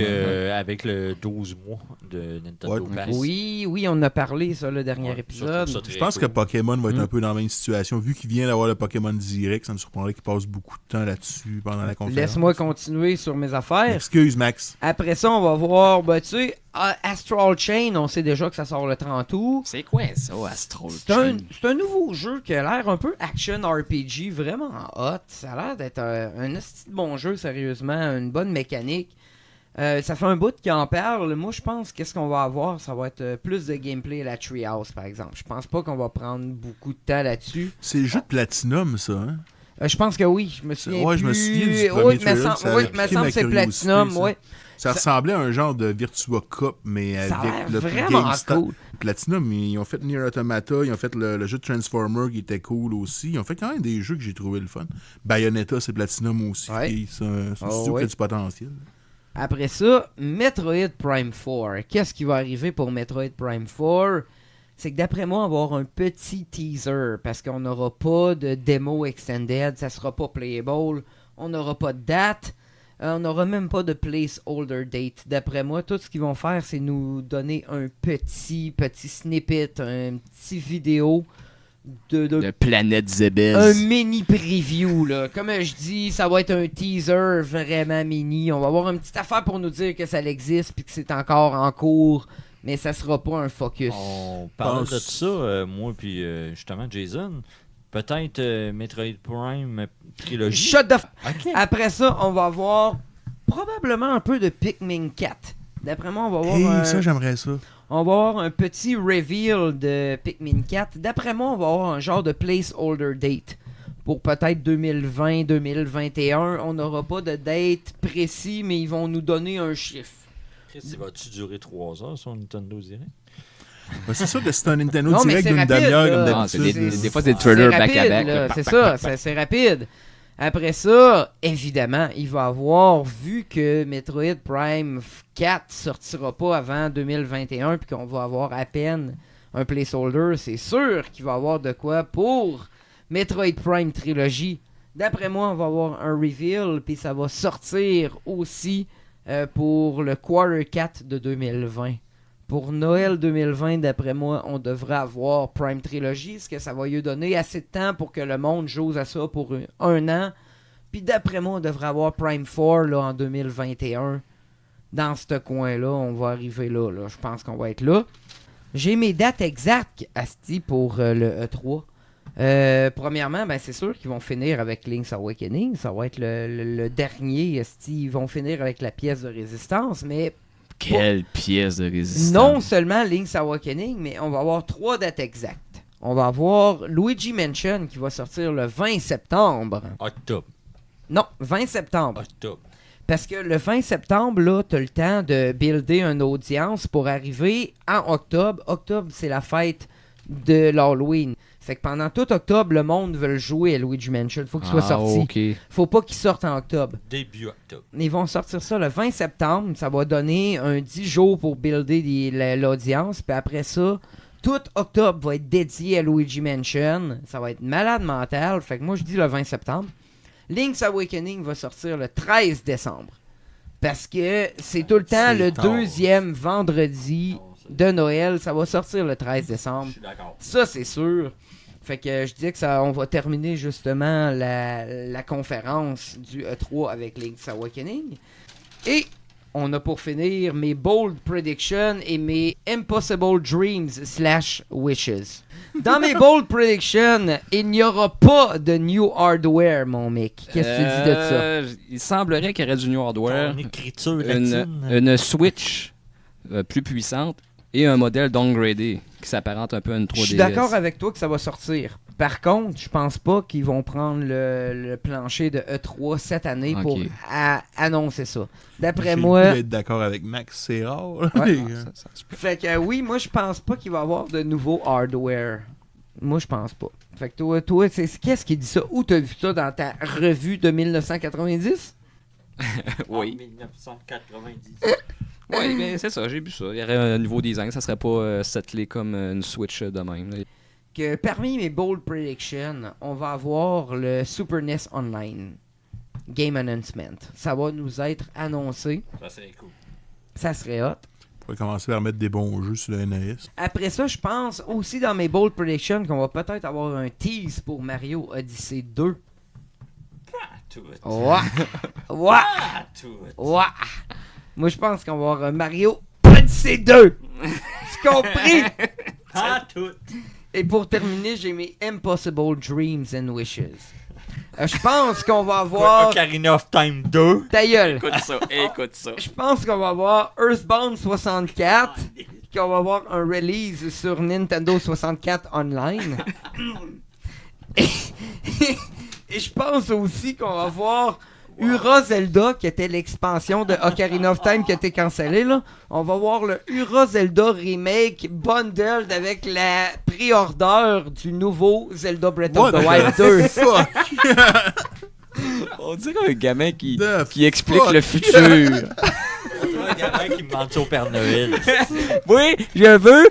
Avec le 12 mois de Nintendo Ouais, Pass. Oui, on a parlé, ça, le dernier Ouais, épisode. ça, très Je pense que cool. Pokémon va être un peu dans la même situation. Vu qu'il vient d'avoir le Pokémon Direct, ça me surprendrait qu'il passe beaucoup de temps là-dessus pendant la conférence. Laisse-moi continuer sur mes affaires. Excuse, Max. Après ça, on va voir, ben, tu sais, Astral Chain, on sait déjà que ça sort le 30 août. C'est quoi ça, Astral C'est un nouveau jeu qui a l'air un peu action RPG, vraiment hot. Ça a l'air d'être un esti de bon jeu, sérieusement, une bonne mécanique. Ça fait un bout qu'il en parle. Moi, je pense qu'est-ce qu'on va avoir, ça va être plus de gameplay à la Treehouse, par exemple. Je pense pas qu'on va prendre beaucoup de temps là-dessus. C'est le jeu de Platinum, ça, hein? Je pense que oui, je me souviens Ouais, plus. je me souviens du premier Oui, trailer, ça a me piqué semble ma que c'est curiosité, Platinum, ça. ouais. Ça ressemblait à un genre de Virtua Cop, mais Ça a l'air avec le vraiment GameStop. cool. Platinum, ils ont fait Nier Automata, ils ont fait le jeu de Transformer qui était cool aussi. Ils ont fait quand même des jeux que j'ai trouvé le fun. Bayonetta, c'est Platinum aussi. Ouais. Et c'est un Oh, studio qui ouais. a du potentiel. Après ça, Metroid Prime 4. Qu'est-ce qui va arriver pour Metroid Prime 4? C'est que d'après moi, on va avoir un petit teaser parce qu'on n'aura pas de démo extended, ça sera pas playable, on n'aura pas de date, on n'aura même pas de placeholder date. D'après moi, tout ce qu'ils vont faire, c'est nous donner un petit snippet, un petit vidéo de Planète Zebez. un mini preview, là. Comme je dis, ça va être un teaser vraiment mini. On va avoir une petite affaire pour nous dire que ça existe puis que c'est encore en cours, mais ça sera pas un focus. On parle Pense- de ça, moi puis justement Jason. Peut-être Metroid Prime trilogie. Shut the f... Ok. Après ça, on va avoir probablement un peu de Pikmin 4. D'après moi, on va avoir Ça, j'aimerais ça. on va avoir un petit reveal de Pikmin 4. D'après moi, on va avoir un genre de placeholder date pour peut-être 2020-2021. On n'aura pas de date précis, mais ils vont nous donner un chiffre. Chris, il va-tu durer 3 heures sur Nintendo Direct? Ben, c'est sûr que c'est un Nintendo Non, mais Direct c'est d'une rapide, demi-heure là. comme Ah, c'est d'habitude. des fois, c'est des trailers C'est rapide, back-à-back. là, là. c'est ça, c'est rapide. Après ça, évidemment, il va avoir, vu que Metroid Prime 4 sortira pas avant 2021 puis qu'on va avoir à peine un placeholder, c'est sûr qu'il va avoir de quoi pour Metroid Prime Trilogy. D'après moi, on va avoir un reveal puis ça va sortir aussi pour le Quarter 4 de 2020. Pour Noël 2020, d'après moi, on devrait avoir Prime Trilogy, ce que ça va lui donner assez de temps pour que le monde joue à ça pour un an. Puis d'après moi, on devrait avoir Prime 4 là, en 2021. Dans ce coin-là, on va arriver là. Je pense qu'on va être là. J'ai mes dates exactes, Asti, pour le E3. Premièrement, ben, c'est sûr qu'ils vont finir avec Link's Awakening. Ça va être le dernier. Asti, ils vont finir avec la pièce de résistance, mais Quelle pièce de résistance. non seulement Link's Awakening, mais on va avoir 3 dates exactes. On va avoir Luigi Mansion qui va sortir le 20 septembre. Octobre. Non, 20 septembre. Octobre. Parce que le 20 septembre, là, t'as le temps de builder une audience pour arriver en octobre. Octobre, c'est la fête de l'Halloween. Fait que pendant tout octobre, le monde veut jouer à Luigi Mansion. Faut qu'il soit sorti. OK. Faut pas qu'il sorte en octobre. Début octobre. Ils vont sortir ça le 20 septembre. Ça va donner un 10 jours pour builder l'audience. Puis après ça, tout octobre va être dédié à Luigi Mansion. Ça va être malade mental. Fait que moi, je dis le 20 septembre. Link's Awakening va sortir le 13 décembre. Parce que c'est tout le temps C'est le tard. deuxième vendredi de Noël. Ça va sortir le 13 décembre. Je suis d'accord. Ça, c'est sûr. Fait que je dis que ça, on va terminer justement la conférence du E3 avec Link's Awakening. Et on a pour finir mes bold predictions et mes impossible dreams / wishes. Dans mes bold predictions, il n'y aura pas de new hardware, mon mec. Qu'est-ce que tu dis de ça? Il semblerait qu'il y aurait du new hardware. Ton écriture latine. Une Switch plus puissante et un modèle downgradé qui s'apparente un peu à une 3DS. Je suis d'accord avec toi que ça va sortir. Par contre, je pense pas qu'ils vont prendre le plancher de E3 cette année pour Ok. annoncer ça. D'après J'ai le moi, goût d'être d'accord avec Max, c'est rare. Ouais. Les Ah, gars. ça se peut. fait que oui, moi je pense pas qu'il va y avoir de nouveau hardware. Moi, je pense pas. Fait que toi qu'est-ce qui dit ça? Où t'as vu ça dans ta revue de 1990? Oui. 1990. Oui, mais c'est ça, j'ai vu ça. Il y aurait un nouveau design, ça serait pas settlé comme une Switch de même. Là. Que parmi mes bold predictions, on va avoir le Super NES Online Game Announcement. Ça va nous être annoncé. Ça serait cool. Ça serait hot. On pourrait commencer par mettre des bons jeux sur le NES. Après ça, je pense aussi dans mes bold predictions qu'on va peut-être avoir un tease pour Mario Odyssey 2. Ouais. Ouais. Ouais. Moi, je pense qu'on va avoir un Mario Odyssey 2. Tu compris? Pas tout. Et pour terminer, j'ai mes Impossible Dreams and Wishes. Je pense qu'on va avoir... Ocarina of Time 2. Ta gueule. Écoute ça. Je pense qu'on va avoir Earthbound 64, qu'on va avoir un release sur Nintendo 64 Online. Et je pense aussi qu'on va voir Ura Zelda, qui était l'expansion de Ocarina of Time qui a été cancellée, là. On va voir le Ura Zelda Remake bundled avec la pré-order du nouveau Zelda Breath of the Wild 2. On dirait un gamin qui The explique fuck? le futur. Un gamin qui me ment au Père Noël. Oui, je veux...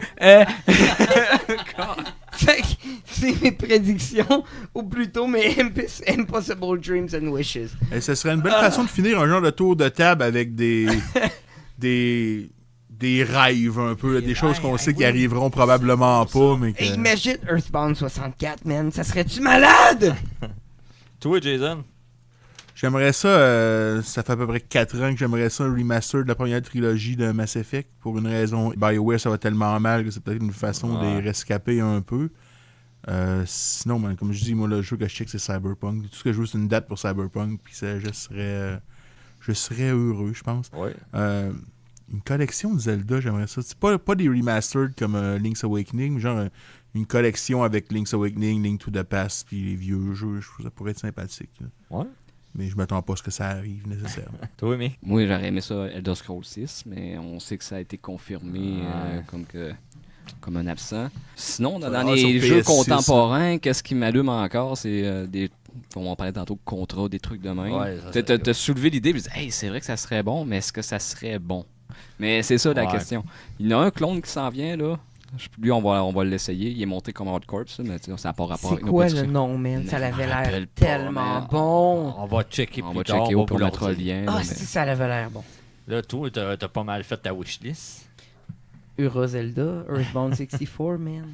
Fait que c'est mes prédictions, ou plutôt mes Impossible Dreams and Wishes. Et ce serait une belle façon de finir un genre de tour de table avec des rêves un peu, là, des choses qu'on sait qui arriveront probablement pas, mais que... Hey, imagine Earthbound 64, man, ça serait-tu malade? Toi, Jason? J'aimerais ça, ça fait à peu près 4 ans que j'aimerais ça, un remaster de la première trilogie de Mass Effect. Pour une raison, BioWare, ça va tellement mal que c'est peut-être une façon de les rescaper un peu. Sinon, man, comme je dis, moi, le jeu que je check, c'est Cyberpunk. Tout ce que je veux, c'est une date pour Cyberpunk, puis je serais heureux, je pense. Ouais. Une collection de Zelda, j'aimerais ça. C'est pas des remastered comme Link's Awakening, mais genre une collection avec Link's Awakening, Link to the Past, puis les vieux jeux. Je trouve que ça pourrait être sympathique. Là. Ouais. Mais je m'attends pas à ce que ça arrive nécessairement. Toi, mais. Moi, j'aurais aimé ça Elder Scrolls 6, mais on sait que ça a été confirmé comme un absent. Sinon, dans les sur jeux PS6, contemporains, qu'est-ce qui m'allume encore, c'est des... On parlait tantôt de contrats, des trucs de même. Ouais, ça serait T'as soulevé l'idée, puis hey, c'est vrai que ça serait bon, mais est-ce que ça serait bon? Mais c'est ça la question. Il y en a un clone qui s'en vient, là. Lui, on va l'essayer. Il est monté comme Hardcorps, mais ça n'a pas rapport C'est avec nos quoi petits- le nom, man? Ça Je avait me l'air rappelle pas, tellement man. bon. On va checker On plus va tard. checker, on on peut va mettre vous le le dire. lien. Ah, là, si, ça avait l'air bon. Là, toi, t'as pas mal fait ta wishlist. Ura Zelda, Earthbound 64, man.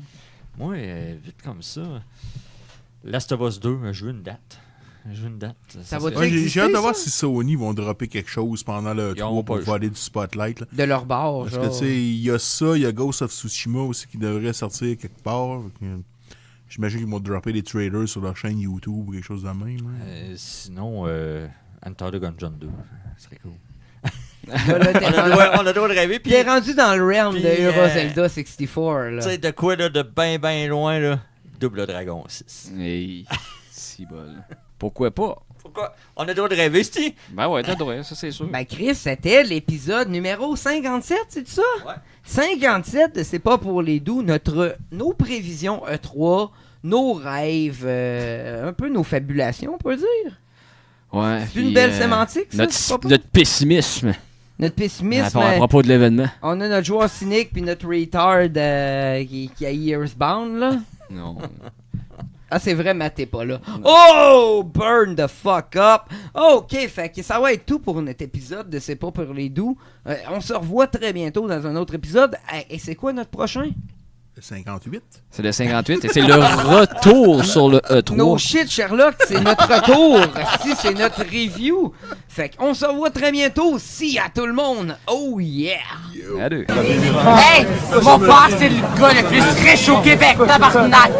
Moi, vite comme ça. Last of Us 2, je veux une date. Ça va serait- être- Ouais, j'ai exister, hâte de voir ça? si Sony vont dropper quelque chose pendant le Ils ont 3 pas pour le voler du spotlight. Là. De leur bord, Parce genre. que tu sais, il y a ça, il y a Ghost of Tsushima aussi qui devrait sortir quelque part. J'imagine qu'ils vont dropper des trailers sur leur chaîne YouTube ou quelque chose de même. Hein. Sinon, Enter the Gungeon 2. Ce serait cool. Là, On a le droit de rêver. Puis, T'es rendu dans le realm Puis, de Ura Zelda 64, là. tu sais, de quoi, là, de ben loin, là. Double Dragon 6. Hey, si bol. Pourquoi pas? Pourquoi? On a le droit de rêver, c'ti? Ben ouais, t'as le droit, ça c'est sûr. Ben Chris, c'était l'épisode numéro 57, c'est ça? Ouais. 57 de C'est pas pour les doux, nos prévisions E3, nos rêves, un peu nos fabulations, on peut dire. Ouais. C'est une puis, belle sémantique, ça? c'est pas notre pessimisme. Notre pessimisme. À propos de l'événement. On a notre joueur cynique puis notre retard qui a Earthbound, là. Non. Ah, c'est vrai, Matt, t'es pas là. Oh! Burn the fuck up! OK, fait que ça va être tout pour notre épisode de C'est pas pour les doux. On se revoit très bientôt dans un autre épisode. Et c'est quoi notre prochain? Le 58. C'est le 58 et c'est le retour sur le E3. No shit, Sherlock, c'est notre retour. Si, c'est notre review. Fait qu'on se revoit très bientôt. See à tout le monde. Oh yeah! Salut. Hey, mon père, c'est le gars le plus riche au Québec, tabarnak!